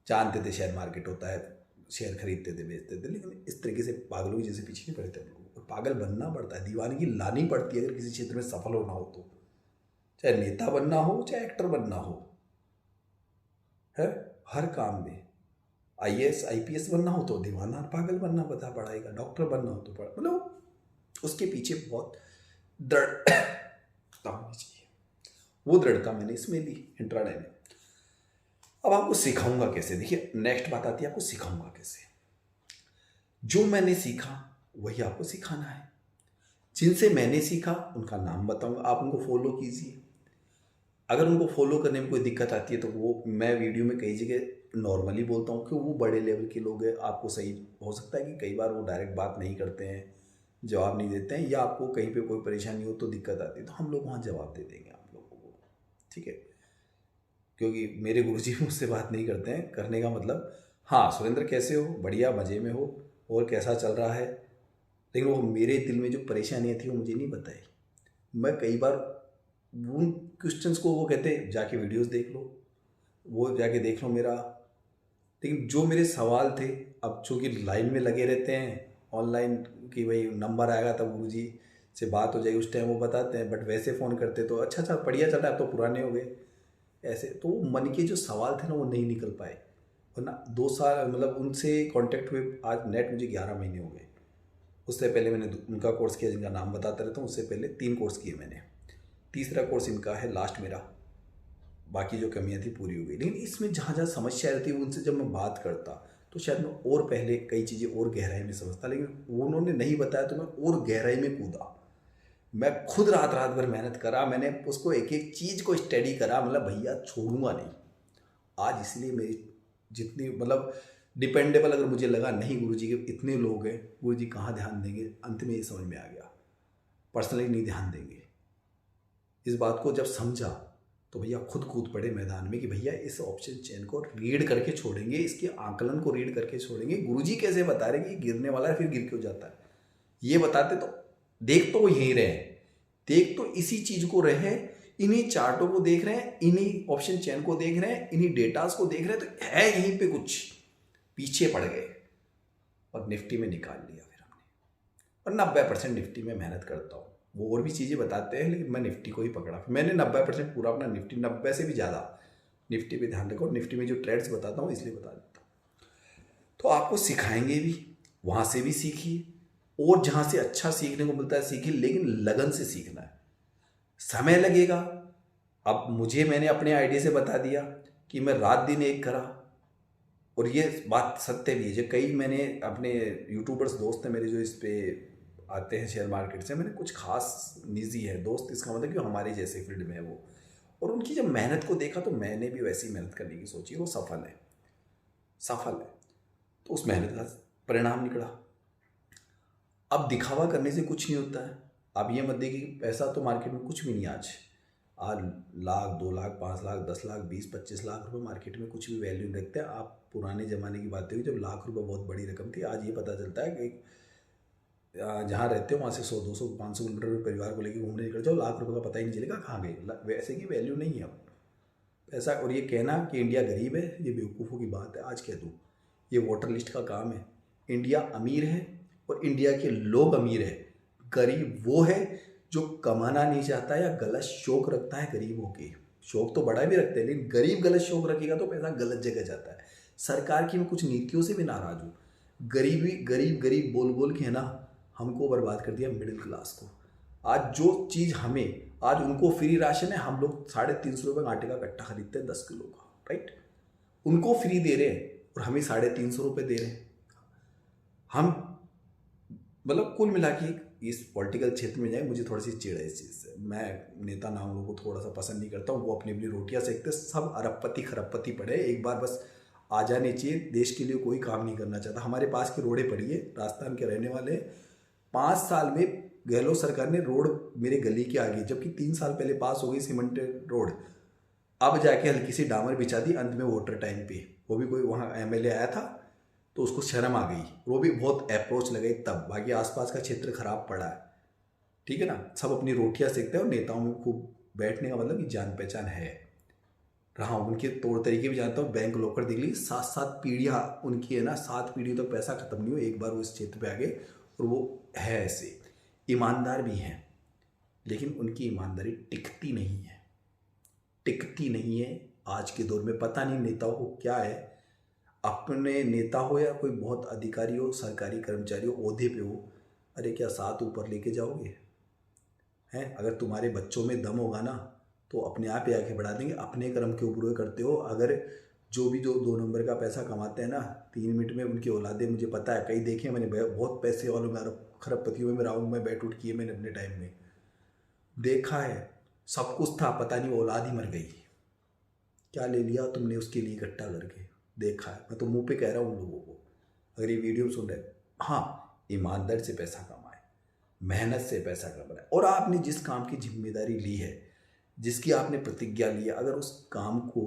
जानते थे शेयर मार्केट होता है, शेयर खरीदते थे बेचते थे, लेकिन इस तरीके से पागलों की जैसे पीछे नहीं पड़े थे हम लोग। पागल बनना पड़ता है, दीवानगी लानी पड़ती है अगर किसी क्षेत्र में सफल होना हो तो, चाहे नेता बनना हो चाहे एक्टर बनना हो, है हर काम में। आईएएस आईपीएस बनना हो तो दीवाना पागल बनना पता पड़ेगा, डॉक्टर बनना हो तो मतलब उसके पीछे बहुत दृढ़ता होनी चाहिए। वो दृढ़ता मैंने इसमें ली इंट्राडे में। अब आपको सिखाऊंगा कैसे, देखिए नेक्स्ट बात आती है आपको सिखाऊंगा कैसे। जो मैंने सीखा वही आपको सिखाना है। जिनसे मैंने सीखा उनका नाम बताऊंगा, आप उनको फॉलो कीजिए। अगर उनको फॉलो करने में कोई दिक्कत आती है तो वो मैं वीडियो में कई जगह नॉर्मली बोलता हूँ कि वो बड़े लेवल के लोग हैं, आपको सही हो सकता है कि कई बार वो डायरेक्ट बात नहीं करते हैं, जवाब नहीं देते हैं, या आपको कहीं पे कोई परेशानी हो तो दिक्कत आती है, तो हम लोग वहाँ जवाब दे देंगे आप लोगों को, ठीक है। क्योंकि मेरे गुरुजी मुझसे बात नहीं करते हैं, करने का मतलब हाँ सुरेंद्र कैसे हो, बढ़िया मज़े में हो, और कैसा चल रहा है, लेकिन वो मेरे दिल में जो परेशानियाँ थी वो मुझे नहीं बताई। मैं कई बार उन क्वेश्चंस को, वो कहते जाके वीडियोस देख लो, वो जाके देख लो मेरा, लेकिन जो मेरे सवाल थे, अब चूँकि लाइन में लगे रहते हैं ऑनलाइन कि भाई नंबर आएगा तब गुरुजी से बात हो जाएगी, उस टाइम वो बताते हैं, बट वैसे फ़ोन करते तो अच्छा बढ़िया चल रहा है, अब तो पुराने हो गए ऐसे, तो मन के जो सवाल थे ना वो नहीं निकल पाए। वरना 2 साल मतलब उनसे कांटेक्ट हुए, आज नेट मुझे 11 महीने हो गए। उससे पहले मैंने उनका कोर्स किया जिनका नाम बताता रहता हूँ, उससे पहले 3 कोर्स किए मैंने, तीसरा कोर्स इनका है लास्ट मेरा, बाकी जो कमियां थी पूरी हो गई। लेकिन इसमें जहाँ जहाँ समस्या रहती है उनसे जब मैं बात करता तो शायद मैं और पहले कई चीज़ें और गहराई में समझता, लेकिन उन्होंने नहीं बताया तो मैं और गहराई में कूदा। मैं खुद रात रात भर मेहनत करा, मैंने उसको एक एक चीज़ को स्टडी करा, मतलब भैया छोड़ूंगा नहीं आज। इसलिए मेरी जितनी मतलब डिपेंडेबल अगर मुझे लगा नहीं गुरुजी के इतने लोग हैं, गुरुजी कहाँ ध्यान देंगे, अंत में ये समझ में आ गया पर्सनली नहीं ध्यान देंगे। इस बात को जब समझा तो भैया खुद कूद पड़े मैदान में कि भैया इस ऑप्शन चेन को रीड करके छोड़ेंगे, इसके आकलन को रीड करके छोड़ेंगे। गुरुजी कैसे बता रहे कि गिरने वाला है फिर गिर क्यों जाता है, ये बताते तो देख तो वो यहीं रहे, देख तो इसी चीज को रहे, इन्हीं चार्टों को देख रहे हैं, इन्हीं ऑप्शन चेन को देख रहे हैं, इन्हीं डेटास को देख रहे हैं, तो है यहीं पे कुछ पीछे पड़ गए और निफ्टी में निकाल लिया फिर हमने। और 90% निफ्टी में मेहनत करता हूँ, वो और भी चीज़ें बताते हैं लेकिन मैं निफ्टी को ही पकड़ा। मैंने 90% पूरा अपना निफ्टी, 90 से भी ज़्यादा निफ्टी पे ध्यान रखा, और निफ्टी में जो ट्रेड्स बताता हूँ इसलिए बता देता हूँ। तो आपको सिखाएंगे भी, वहाँ से भी सीखिए, और जहाँ से अच्छा सीखने को मिलता है सीखिए, लेकिन लगन से सीखना है, समय लगेगा। अब मैंने अपने आइडिया से बता दिया कि मैं रात दिन एक करा, और ये बात सत्य भी है। जो कई मैंने अपने यूट्यूबर्स दोस्त हैं मेरे जो इस पे आते हैं शेयर मार्केट से, मैंने कुछ खास निजी है दोस्त, इसका मतलब कि हमारे जैसे फील्ड में है वो, और उनकी जब मेहनत को देखा तो मैंने भी वैसी मेहनत करने की सोची, वो सफल है, सफल है। तो उस मेहनत का परिणाम निकला। अब दिखावा करने से कुछ नहीं होता है। अब ये मत देखिए पैसा तो मार्केट में कुछ भी नहीं आज लाख 2 लाख 5 लाख 10 लाख 20-25 लाख रुपए मार्केट में कुछ भी वैल्यू नहीं रखते हैं। आप पुराने ज़माने की बातें हुई जब लाख रुपए बहुत बड़ी रकम थी। आज ये पता चलता है कि जहाँ रहते हो वहाँ से 100-200-500 किलोमीटर परिवार को लेकर घूमने निकल जाओ, लाख रुपए का पता ही नहीं चलेगा कहाँ गए। वैसे की वैल्यू नहीं है अब पैसा। और ये कहना कि इंडिया गरीब है, ये बेवकूफ़ों की बात है। आज कह दूँ ये वोटर लिस्ट का काम है। इंडिया अमीर है और इंडिया के लोग अमीर है। गरीब वो है जो कमाना नहीं चाहता या गलत शौक रखता है गरीबों के। शौक तो बड़ा भी रखते हैं, लेकिन गरीब गलत शौक रखेगा तो पैसा गलत जगह जाता है। सरकार की मैं कुछ नीतियों से भी नाराज हूँ। गरीबी गरीब गरीब बोल बोल के है ना हमको बर्बाद कर दिया मिडिल क्लास को। आज जो चीज़ हमें, आज उनको फ्री राशन है, हम लोग 350 रुपये का आटे का कट्टा खरीदते हैं 10 किलो का, राइट। उनको फ्री दे रहे हैं और हमें 350 रुपये दे रहे हैं। हम मतलब कुल मिला के इस पॉलिटिकल क्षेत्र में जाए मुझे थोड़ी सी चिढ़ है इस चीज़ से। मैं नेता नामों को थोड़ा सा पसंद नहीं करता हूँ। वो अपनी अपनी रोटियाँ सेकते, सब अरबपति खरबपति पड़े, एक बार बस आ जाने चाहिए। देश के लिए कोई काम नहीं करना चाहता। हमारे पास की रोडें पड़ी है, राजस्थान के रहने वाले 5 साल में गहलोत सरकार ने रोड मेरे गली के आगे, जबकि 3 साल पहले पास हो गई सीमेंटेड रोड, अब जाके हल्की सी डामर बिछा दी अंत में वोटर टाइम पे। वो भी कोई वहाँ एमएलए आया था तो उसको शर्म आ गई, वो भी बहुत अप्रोच लगाई तब। बाकी आसपास का क्षेत्र खराब पड़ा है, ठीक है ना। सब अपनी रोटियां सेकते हैं और नेताओं में खूब बैठने का मतलब कि जान पहचान है। रहा उनके तौर तरीके भी जानता हूँ। बैंक लॉकर देख ली, 7-7 पीढ़ियाँ उनकी है ना, 7 पीढ़ियों तक पैसा खत्म नहीं हो, एक बार वो इस क्षेत्र पे आ गए। और वो है ऐसे ईमानदार भी हैं, लेकिन उनकी ईमानदारी टिकती नहीं है, टिकती नहीं है। आज के दौर में पता नहीं नेताओं को क्या है, अपने नेता हो या कोई बहुत अधिकारी हो, सरकारी कर्मचारी हो, ओहदे पे हो, अरे क्या साथ ऊपर लेके जाओगे हैं? अगर तुम्हारे बच्चों में दम होगा ना तो अपने आप ही आगे बढ़ा देंगे। अपने कर्म के ऊपर करते हो। अगर जो 2 नंबर का पैसा कमाते हैं ना 3 मिनट में, उनकी औलादे मुझे पता है, कई देखे मैंने, बहुत पैसे वालों में, खरबपतियों में राउंड में बैठ उठ किए मैंने अपने टाइम में, देखा है। सब कुछ था, पता नहीं वो औलाद ही मर गई, क्या ले लिया तुमने उसके लिए इकट्ठा करके, देखा है। मैं तो मुंह पे कह रहा हूँ उन लोगों को, अगर ये वीडियो सुन रहे, हाँ ईमानदार से पैसा कमाए, मेहनत से पैसा कमाए। और आपने जिस काम की जिम्मेदारी ली है, जिसकी आपने प्रतिज्ञा ली है, अगर उस काम को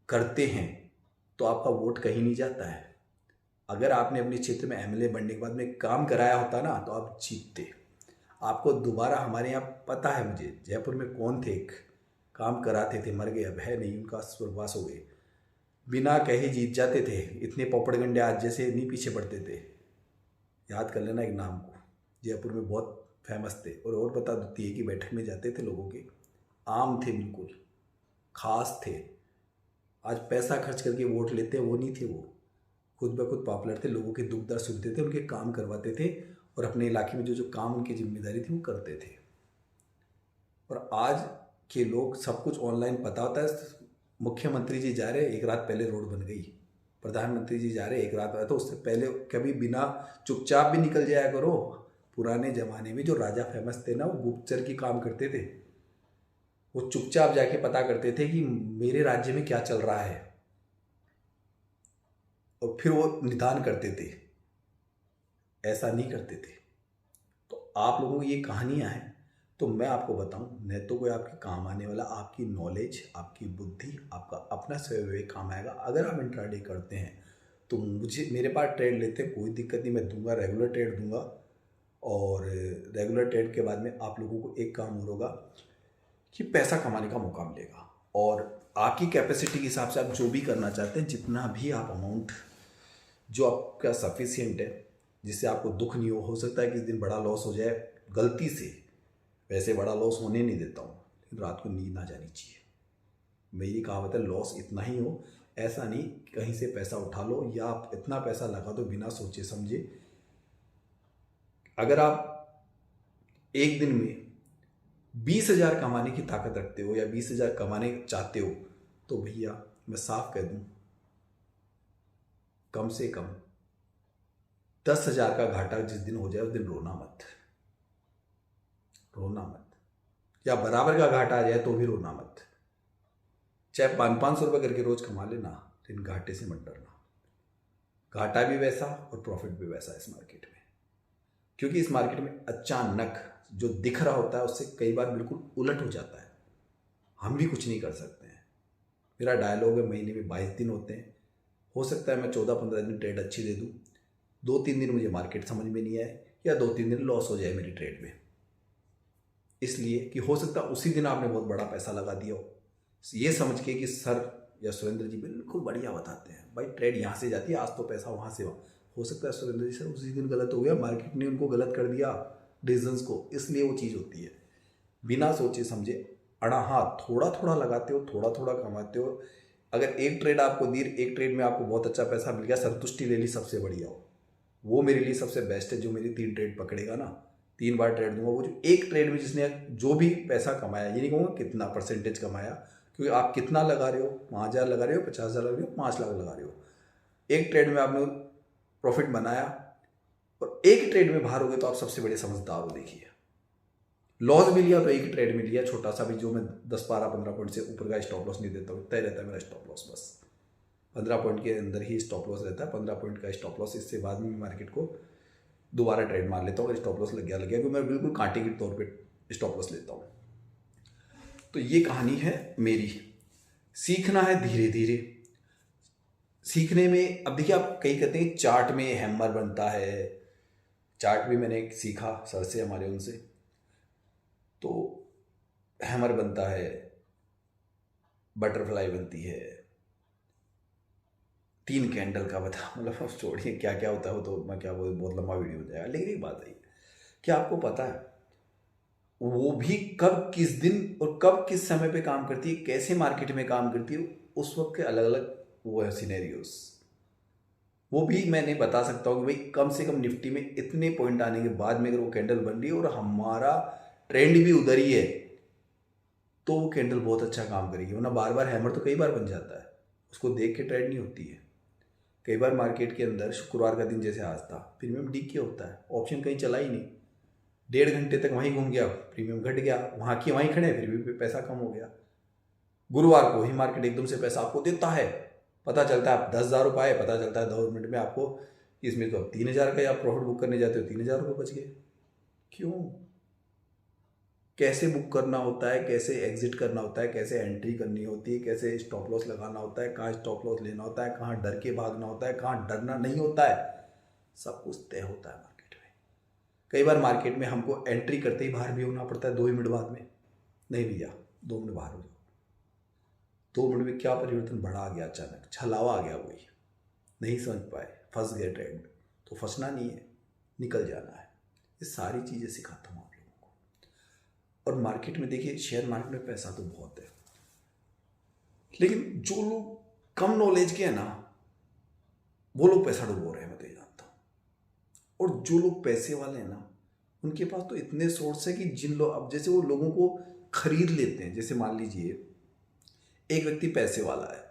करते हैं तो आपका वोट कहीं नहीं जाता है। अगर आपने अपने क्षेत्र में एमएलए बनने के बाद में काम कराया होता ना तो आप जीतते। आपको दोबारा, हमारे यहाँ पता है मुझे, जयपुर में कौन थे, एक काम कराते थे, मर गए, अब है नहीं, उनका स्वर्गवास हो गए, बिना कहे जीत जाते थे। इतने पोपड़गंडे आज जैसे नहीं पीछे पड़ते थे। याद कर लेना एक नाम को, जयपुर में बहुत फेमस थे। और बता देती है कि बैठक में जाते थे, लोगों के आम थे, बिल्कुल खास थे। आज पैसा खर्च करके वोट लेते हैं, वो नहीं थे। वो खुद ब खुद पॉपुलर थे, लोगों के दुख दर्द सुनते थे, उनके काम करवाते थे और अपने इलाके में जो जो काम उनकी जिम्मेदारी थी वो करते थे। और आज के लोग सब कुछ ऑनलाइन पता होता है। मुख्यमंत्री जी जा रहे, एक रात पहले रोड बन गई। प्रधानमंत्री जी जा रहे, एक रात, तो उससे पहले कभी बिना चुपचाप भी निकल जाया करो। पुराने ज़माने में जो राजा फेमस थे ना, वो गुप्तचर की काम करते थे। वो चुपचाप जाके पता करते थे कि मेरे राज्य में क्या चल रहा है, और फिर वो निदान करते थे। ऐसा नहीं करते थे। तो आप लोगों की ये कहानियाँ हैं, तो मैं आपको बताऊं, न तो कोई आपके काम आने वाला, आपकी नॉलेज, आपकी बुद्धि, आपका अपना स्वयं विवेक काम आएगा। अगर आप इंट्राडे करते हैं तो मेरे पास ट्रेड लेते हैं, कोई दिक्कत नहीं, मैं दूंगा, रेगुलर ट्रेड दूंगा। और रेगुलर ट्रेड के बाद में आप लोगों को एक काम और होगा कि पैसा कमाने का मौका मिलेगा। और आपकी कैपेसिटी के हिसाब से आप जो भी करना चाहते हैं, जितना भी आप अमाउंट जो आपका सफिशियंट है, जिससे आपको दुख नहीं हो सकता है कि इस दिन बड़ा लॉस हो जाए गलती से, वैसे बड़ा लॉस होने नहीं देता हूँ, लेकिन रात को नींद ना जानी चाहिए। मेरी कहावत है, लॉस इतना ही हो, ऐसा नहीं कहीं से पैसा उठा लो या आप इतना पैसा लगा दो बिना सोचे समझे। अगर आप एक दिन में 20,000 कमाने की ताकत रखते हो या 20,000 कमाने चाहते हो, तो भैया मैं साफ कह दूं, कम से कम 10,000 का घाटा जिस दिन हो जाए उस दिन रोना मत, रोना मत। या बराबर का घाटा आ जाए तो भी रोना मत। चाहे 500-500 रुपये करके रोज कमा लेना, लेकिन घाटे से मत डरना। घाटा भी वैसा और प्रॉफिट भी वैसा है इस मार्केट में। क्योंकि इस मार्केट में अचानक जो दिख रहा होता है उससे कई बार बिल्कुल उलट हो जाता है। हम भी कुछ नहीं कर सकते हैं। मेरा डायलॉग है महीने में 22 दिन होते हैं। हो सकता है मैं 14-15 दिन ट्रेड अच्छी दे दूँ, 2-3 दिन मुझे मार्केट समझ में नहीं आए, या 2-3 दिन लॉस हो जाए मेरी ट्रेड में। इसलिए कि हो सकता है उसी दिन आपने बहुत बड़ा पैसा लगा दिया हो, ये समझ के कि सर या सुरेंद्र जी बिल्कुल बढ़िया बताते हैं भाई, ट्रेड यहाँ से जाती है, आज तो पैसा वहाँ से वहाँ। हो सकता है सुरेंद्र जी सर उसी दिन गलत हो गया, मार्केट ने उनको गलत कर दिया डिसीजंस को, इसलिए वो चीज़ होती है। बिना सोचे समझे अड़ाहा थोड़ा थोड़ा लगाते हो, थोड़ा थोड़ा कमाते हो। अगर एक ट्रेड आपको दी, एक ट्रेड में आपको बहुत अच्छा पैसा मिल गया, संतुष्टि ले ली, सबसे बढ़िया हो। वो मेरे लिए सबसे बेस्ट है। जो मेरी 3 ट्रेड पकड़ेगा ना, 3 बार ट्रेड दूंगा, वो जो एक ट्रेड में जिसने जो भी पैसा कमाया, ये नहीं कहूँगा कितना परसेंटेज कमाया, क्योंकि आप कितना लगा रहे हो, 5,000 लगा रहे हो, 50,000 लगा रहे हो, 5 लाख लगा रहे हो, एक ट्रेड में आपने प्रॉफिट बनाया और एक ट्रेड में बाहर हो गए तो आप सबसे बड़े समझदार हो। देखिए लॉस भी लिया तो एक ट्रेड में लिया, छोटा सा भी, जो मैं 10-12-15 पॉइंट से ऊपर का स्टॉप लॉस नहीं देता हूँ, इतना ही रहता है मेरा स्टॉप लॉस। बस 15 पॉइंट के अंदर ही स्टॉप लॉस रहता है, 15 पॉइंट का स्टॉप लॉस। इससे बाद में मार्केट को दोबारा ट्रेड मार लेता हूँ, अगर स्टॉप लॉस लग गया क्योंकि मैं बिल्कुल कांटे के तौर पे स्टॉप लॉस लेता हूँ। तो ये कहानी है मेरी। सीखना है धीरे धीरे। सीखने में अब देखिए, आप कई कहते हैं चार्ट में हैमर बनता है, चार्ट भी मैंने सीखा सर से, हमारे उनसे, तो हैमर बनता है, बटरफ्लाई बनती है, 3 कैंडल का बता, मतलब छोड़िए क्या क्या होता है वो तो मैं क्या बोल, बहुत लंबा वीडियो हो जाएगा। लेकिन एक बात है, क्या आपको पता है वो भी कब किस दिन और कब किस समय पे काम करती है, कैसे मार्केट में काम करती है, उस वक्त के अलग अलग वो है सिनेरियोस। वो भी मैंने बता सकता हूँ कि भाई कम से कम निफ्टी में इतने पॉइंट आने के बाद में अगर वो कैंडल बन रही है और हमारा ट्रेंड भी उधर ही है, तो वो कैंडल बहुत अच्छा काम करेगी। वरना बार बार हैमर तो कई बार बन जाता है, उसको देख के ट्रेड नहीं होती है। कई बार मार्केट के अंदर शुक्रवार का दिन जैसे आज था, प्रीमियम डी के होता है, ऑप्शन कहीं चला ही नहीं, 1.5 घंटे तक वहीं घूम गया, प्रीमियम घट गया, वहाँ की वहीं खड़े, फिर भी पैसा कम हो गया। गुरुवार को ही मार्केट एकदम से पैसा आपको देता है, पता चलता है आप 10,000 रुपये आए, पता चलता है 2 मिनट में आपको इसमें तो 3,000 का आप प्रॉफिट बुक करने जाते हो, 3,000 रुपये बच गए। क्यों? कैसे बुक करना होता है, कैसे एग्जिट करना होता है, कैसे एंट्री करनी होती है, कैसे स्टॉप लॉस लगाना होता है, कहाँ स्टॉप लॉस लेना होता है, कहाँ डर के भागना होता है, कहाँ डरना नहीं होता है, सब कुछ तय होता है मार्केट में। कई बार मार्केट में हमको एंट्री करते ही बाहर भी होना पड़ता है 2 मिनट बाद में, नहीं भैया 2 मिनट बाहर हो जाओ। 2 मिनट में क्या परिवर्तन बढ़ा आ गया, अचानक छलावा आ गया, वही नहीं समझ पाए, फंस गए ट्रेड में। तो फंसना नहीं है, निकल जाना है। ये सारी चीज़ें सिखाता हूँ आप लोगों को। और मार्केट में देखिए, शेयर मार्केट में पैसा तो बहुत है, लेकिन जो लोग कम नॉलेज के हैं ना, वो लोग पैसा डुबो रहे हैं, मैं तो ये जानता हूँ। और जो लोग पैसे वाले हैं ना, उनके पास तो इतने सोर्स है कि जिन लोग, अब जैसे वो लोगों को खरीद लेते हैं, जैसे मान लीजिए एक व्यक्ति पैसे वाला है,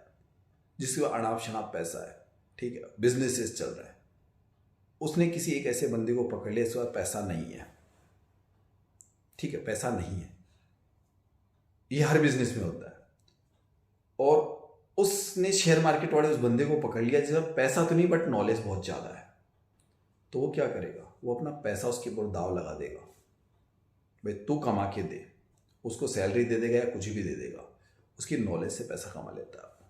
जिसके पास अनाप शनाप पैसा है, ठीक है, बिजनेसेस चल रहा है, उसने किसी एक ऐसे बंदे को पकड़ लिया, इसके पास पैसा नहीं है, ठीक है, पैसा नहीं है, ये हर बिजनेस में होता है, और उसने शेयर मार्केट वाले उस बंदे को पकड़ लिया जिसका पैसा तो नहीं बट नॉलेज बहुत ज़्यादा है। तो वो क्या करेगा, वो अपना पैसा उसके ऊपर दाव लगा देगा, भाई तू कमा के दे, उसको सैलरी दे देगा या कुछ भी दे देगा, उसकी नॉलेज से पैसा कमा लेता है।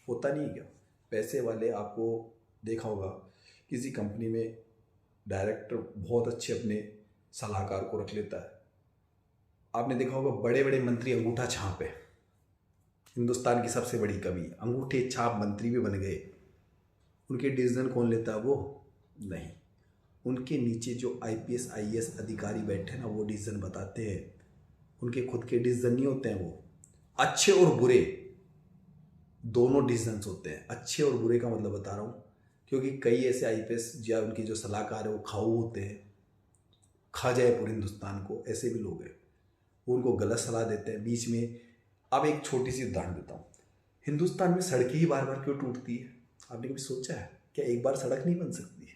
होता नहीं है क्या? पैसे वाले, आपको देखा होगा किसी कंपनी में डायरेक्टर बहुत अच्छे अपने सलाहकार को रख लेता है। आपने देखा होगा बड़े बड़े मंत्री अंगूठा छाप है, हिंदुस्तान की सबसे बड़ी कमी, अंगूठे छाप मंत्री भी बन गए। उनके डिसीजन कौन लेता है? वो नहीं, उनके नीचे जो IPS IAS अधिकारी बैठे हैं ना, वो डिसीजन बताते हैं। उनके खुद के डिसीजन नहीं होते हैं, वो अच्छे और बुरे दोनों डिसीजंस होते हैं। अच्छे और बुरे का मतलब बता रहा हूँ, क्योंकि कई ऐसे IPS या उनके जो सलाहकार है वो खाऊ होते हैं, खा जाए पूरे हिंदुस्तान को, ऐसे भी लोग हैं। वो उनको गलत सलाह देते हैं बीच में। अब एक छोटी सी उदाहरण देता हूँ, हिंदुस्तान में सड़कें ही बार बार क्यों टूटती है? आपने कभी सोचा है क्या एक बार सड़क नहीं बन सकती है?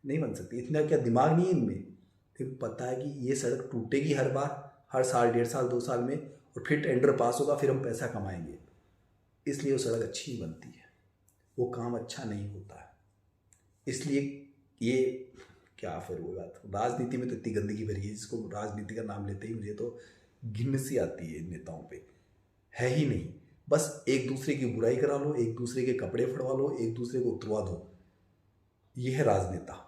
नहीं बन सकती। इतना क्या दिमाग नहीं है इनमें? लेकिन पता है कि ये सड़क टूटेगी हर बार, हर साल, 1.5 साल 2 साल में, और फिर टेंडर पास होगा, फिर हम पैसा कमाएंगे। इसलिए वो सड़क अच्छी नहीं बनती है, वो काम अच्छा नहीं होता है। इसलिए ये क्या, फिर वो बात, राजनीति में तो इतनी गंदगी भरी है, जिसको राजनीति का नाम लेते ही मुझे तो घिन सी आती है इन नेताओं पे। है ही नहीं, बस एक दूसरे की बुराई करा लो, एक दूसरे के कपड़े फड़वा लो, एक दूसरे को उतरवा दो। ये है राजनेता।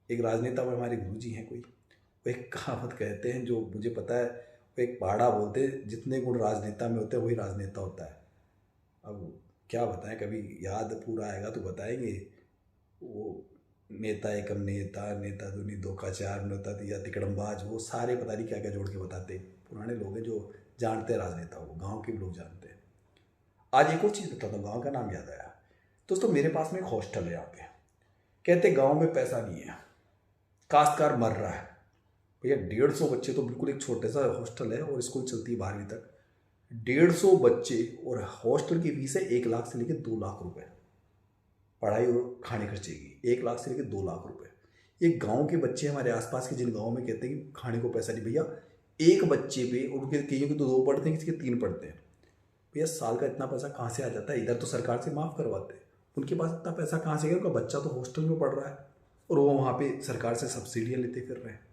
एक राजनेता में हमारे गुरु जी हैं कोई, वो एक कहावत कहते हैं जो मुझे पता है, वो एक पहाड़ा बोलते हैं, जितने गुण राजनेता में होते हैं वही राजनेता होता है। अब क्या बताएं, कभी याद पूरा आएगा तो बताएंगे। वो नेता एकम नेता, नेता दुनी दो का चार, नेता दिया तिकड़मबाज, वो सारे पता नहीं क्या क्या जोड़ के बताते। पुराने लोग हैं जो जानते हैं राजनेताओं को, गाँव के भी लोग जानते हैं। आज एक और चीज़ बताता हूँ, गाँव का नाम याद आया दोस्तों। मेरे पास में एक हॉस्टल है यहाँ पे, कहते गाँव में पैसा नहीं है, काश्तकार मर रहा है। भैया 150 बच्चे, तो बिल्कुल एक छोटे सा हॉस्टल है और स्कूल चलती है 12वीं तक। 150 बच्चे और हॉस्टल की फीस है 1 लाख से लेकर 2 लाख रुपए, पढ़ाई और खाने खर्चे की 1 लाख से लेकर 2 लाख रुपए। ये गांव के बच्चे हमारे आसपास के जिन गांवों में कहते हैं कि खाने को पैसा नहीं, भैया एक बच्चे पे, उनके कईयों के तो 2 पढ़ते हैं, किसी के 3 पढ़ते हैं। भैया साल का इतना पैसा कहाँ से आ जाता है? इधर तो सरकार से माफ़ करवाते हैं, उनके पास इतना पैसा कहाँ से गया? उनका बच्चा तो हॉस्टल में पढ़ रहा है और वो वहाँ पे सरकार से सब्सिडियाँ लेते फिर रहे हैं।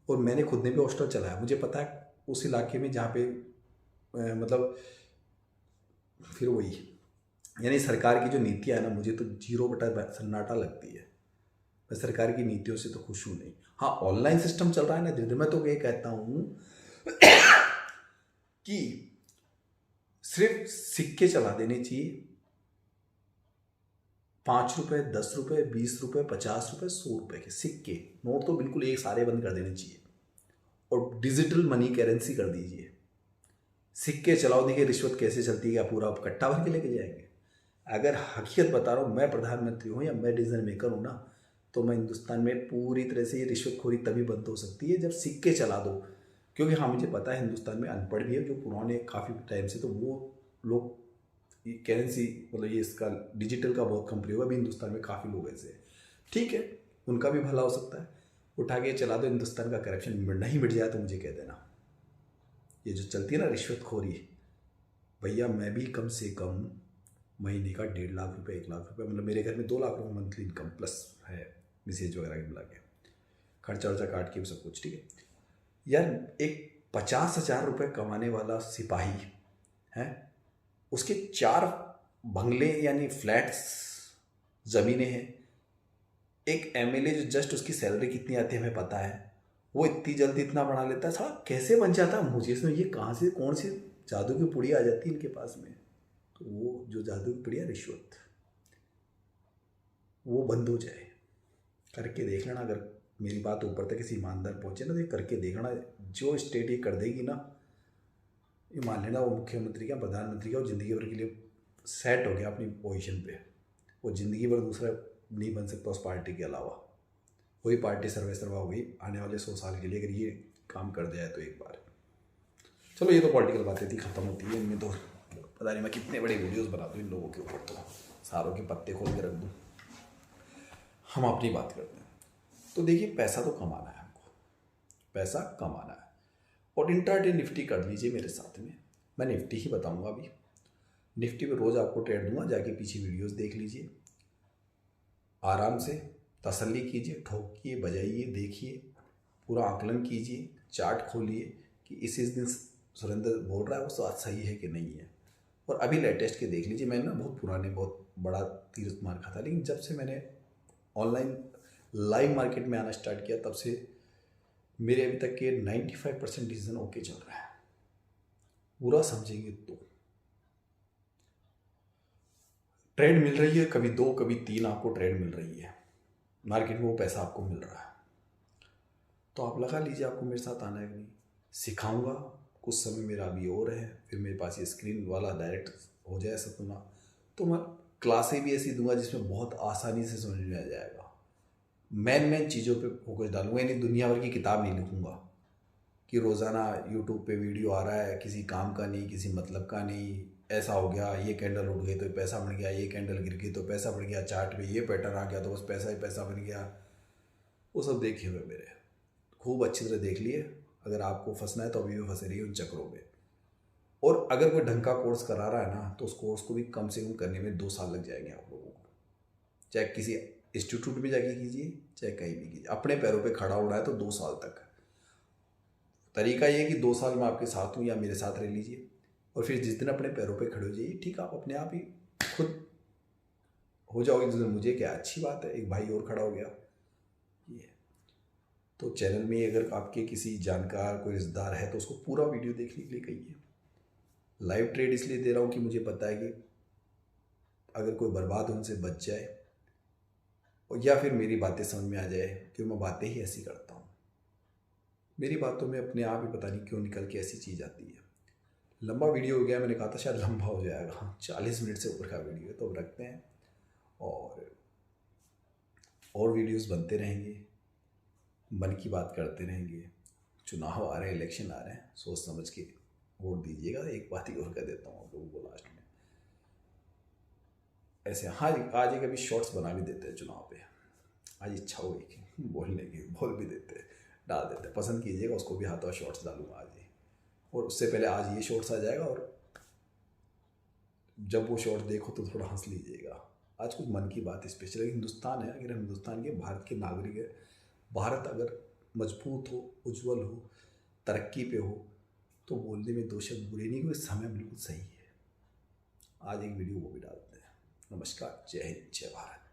और मैंने खुद ने भी हॉस्टल चलाया, मुझे पता है उस इलाके में जहाँ पे मतलब फिर वही, यानी सरकार की जो नीतियाँ है ना, मुझे तो 0 सन्नाटा लगती है। मैं सरकार की नीतियों से तो खुश हूँ नहीं। हाँ, ऑनलाइन सिस्टम चल रहा है ना धीरे धीरे, मैं तो ये कहता हूँ कि सिर्फ सिक्के चला देने चाहिए, 5 रुपये, 10 रुपये, 20 रुपये, 50 रुपये, 100 रुपये के सिक्के, नोट तो बिल्कुल एक सारे बंद कर देने चाहिए और डिजिटल मनी करेंसी कर दीजिए। सिक्के चलाओ, देखिए रिश्वत कैसे चलती है, क्या पूरा कट्टा भर के लेके जाएंगे? अगर हकीकत बता रहा हूँ, मैं प्रधानमंत्री हूँ या मैं डिसीजन मेकर हूँ ना, तो मैं हिंदुस्तान में पूरी तरह से ये रिश्वतखोरी तभी बंद हो सकती है जब सिक्के चला दो। क्योंकि हाँ, मुझे पता है हिंदुस्तान में अनपढ़ भी है जो पुराने काफ़ी टाइम से, तो वो लोग करेंसी मतलब ये इसका डिजिटल का बहुत कम प्रयोग है अभी हिंदुस्तान में, काफ़ी लोग ऐसे हैं। ठीक है, उनका भी भला हो सकता है, उठा के चला दो। हिंदुस्तान का करप्शन नहीं मिट जाए तो मुझे कह देना। ये जो चलती है ना रिश्वतखोरी, भैया मैं भी कम से कम महीने का 1.5 लाख रुपए, 1 लाख रुपए, मतलब मेरे घर में 2 लाख रुपए मंथली इनकम प्लस है, मिसेज वगैरह के मिला के, खर्चा वर्चा काट के सब कुछ। ठीक है यार, एक 50,000 रुपये कमाने वाला सिपाही है, उसके 4 बंगले यानी फ्लैट्स, ज़मीनें हैं। एक एमएलए जो जस्ट उसकी सैलरी कितनी आती है हमें पता है, वो इतनी जल्दी इतना बना लेता है। साला कैसे बन जाता है? मुझे इसमें ये कहाँ से कौन सी जादू की पुड़ी आ जाती है इनके पास में? तो वो जो जादू की पुड़ी है रिश्वत, वो बंद हो जाए। करके देख लेना, अगर मेरी बात ऊपर तक किसी ईमानदार पहुँचे ना, तो ये करके देखना। जो स्टेट ये कर देगी ना, ये मान लेना वो मुख्यमंत्री का, प्रधानमंत्री का, वो ज़िंदगी भर के लिए सेट हो गया अपनी पोजीशन पे। वो ज़िंदगी भर दूसरा नहीं बन सकता उस पार्टी के अलावा। वही पार्टी सर्वे सर्वा हो गई आने वाले 100 साल के लिए, अगर ये काम कर दिया है तो एक बार। चलो ये तो पॉलिटिकल बातें थी, ख़त्म होती है इनमें तो पता नहीं मैं कितने बड़े वीडियोस बना दूँ इन लोगों के ऊपर, तो सारों के पत्ते खोल के रख दूँ। हम अपनी बात करते हैं। तो देखिए, पैसा तो कमाना है हमको, पैसा कमाना है, और इंट्राडे निफ्टी कर लीजिए मेरे साथ में। मैं निफ्टी ही बताऊंगा अभी। निफ्टी पे रोज़ आपको ट्रेड दूंगा, जाके पीछे वीडियोस देख लीजिए, आराम से तसल्ली कीजिए, ठोकिए, बजाइए, देखिए, पूरा आकलन कीजिए, चार्ट खोलिए कि इस दिन सुरेंद्र बोल रहा है वो बात सही है कि नहीं है। और अभी लेटेस्ट के देख लीजिए। मैंने ना बहुत पुराने, बहुत बड़ा तीर मार खा था, लेकिन जब से मैंने ऑनलाइन लाइव मार्केट में आना स्टार्ट किया, तब से मेरे अभी तक के 95% डिसीजन ओके चल रहा है। बुरा समझेंगे तो ट्रेड मिल रही है, कभी 2 कभी 3 आपको ट्रेड मिल रही है मार्केट में, वो पैसा आपको मिल रहा है, तो आप लगा लीजिए आपको मेरे साथ आना है कि नहीं। सिखाऊंगा, कुछ समय मेरा अभी और है, फिर मेरे पास ये स्क्रीन वाला डायरेक्ट हो जाए सपना, तो मैं क्लासें भी ऐसी दूंगा जिसमें बहुत आसानी से समझ में आ जाएगा। मेन चीज़ों पे फोकस डालूंगा, यानी दुनिया भर की किताब नहीं लिखूंगा कि रोज़ाना यूट्यूब पे वीडियो आ रहा है, किसी काम का नहीं, किसी मतलब का नहीं, ऐसा हो गया, ये कैंडल उठ गई तो पैसा बन गया, ये कैंडल गिर गई तो पैसा बढ़ गया, चार्ट में ये पैटर्न आ गया तो बस पैसा ही पैसा बन गया। वो सब देखे हुए मेरे, खूब अच्छी तरह देख लिए। अगर आपको फंसना है तो अभी भी फंसे रहिए उन चक्रों में। और अगर कोई ढंग का कोर्स करा रहा है ना, तो उस कोर्स को भी कम से कम करने में 2 साल लग जाएंगे आप लोगों को। चाहे किसी इंस्टीट्यूट में जाके कीजिए, चाहे कहीं भी कीजिए, अपने पैरों पे खड़ा होना है तो 2 साल तक। तरीका ये है कि 2 साल में आपके साथ हूँ या मेरे साथ रह लीजिए, और फिर जिस दिन अपने पैरों पे खड़े हो जाइए, ठीक, आप अपने आप ही खुद हो जाओगे। जिस दिन मुझे क्या अच्छी बात है, एक भाई और खड़ा हो गया। ये तो चैनल में अगर आपके किसी जानकार कोई रिश्तेदार है तो उसको पूरा वीडियो देखने के लिए कहिए। लाइव ट्रेड इसलिए दे रहा हूँ कि मुझे पता है कि अगर कोई बर्बाद हो उनसे बच जाए, और या फिर मेरी बातें समझ में आ जाए, क्यों मैं बातें ही ऐसी करता हूँ। मेरी बातों में अपने आप ही पता नहीं क्यों निकल के ऐसी चीज़ आती है। लंबा वीडियो हो गया, मैंने कहा था शायद लंबा हो जाएगा, 40 मिनट से ऊपर का वीडियो है, तो अब रखते हैं। और वीडियोस बनते रहेंगे, मन की बात करते रहेंगे। चुनाव आ रहे हैं, इलेक्शन आ रहे हैं, सोच समझ के वोट दीजिएगा। एक बात ही और कह देता हूँ आप लोगों को लास्ट में, ऐसे हाँ आज एक अभी शॉर्ट्स बना भी देते हैं चुनाव पे। आज इच्छा हुई कि बोलने की, बोल भी देते हैं, डाल देते हैं, पसंद कीजिएगा उसको भी, हाथों शॉर्ट्स डालूंगा आज ही। और उससे पहले आज ये शॉर्ट्स आ जाएगा, और जब वो शॉर्ट्स देखो तो थोड़ा हंस लीजिएगा। आज कुछ मन की बात स्पेशल है। हिंदुस्तान है, अगर हम हिंदुस्तान के, भारत के नागरिक है, भारत अगर मजबूत हो, उज्जवल हो, तरक्की पे हो, तो बोलने में 2 शब्द बुरे नहीं, क्योंकि समय बिल्कुल सही है। आज एक वीडियो वो भी डालते हैं। नमस्कार, जय हिंद, जय भारत।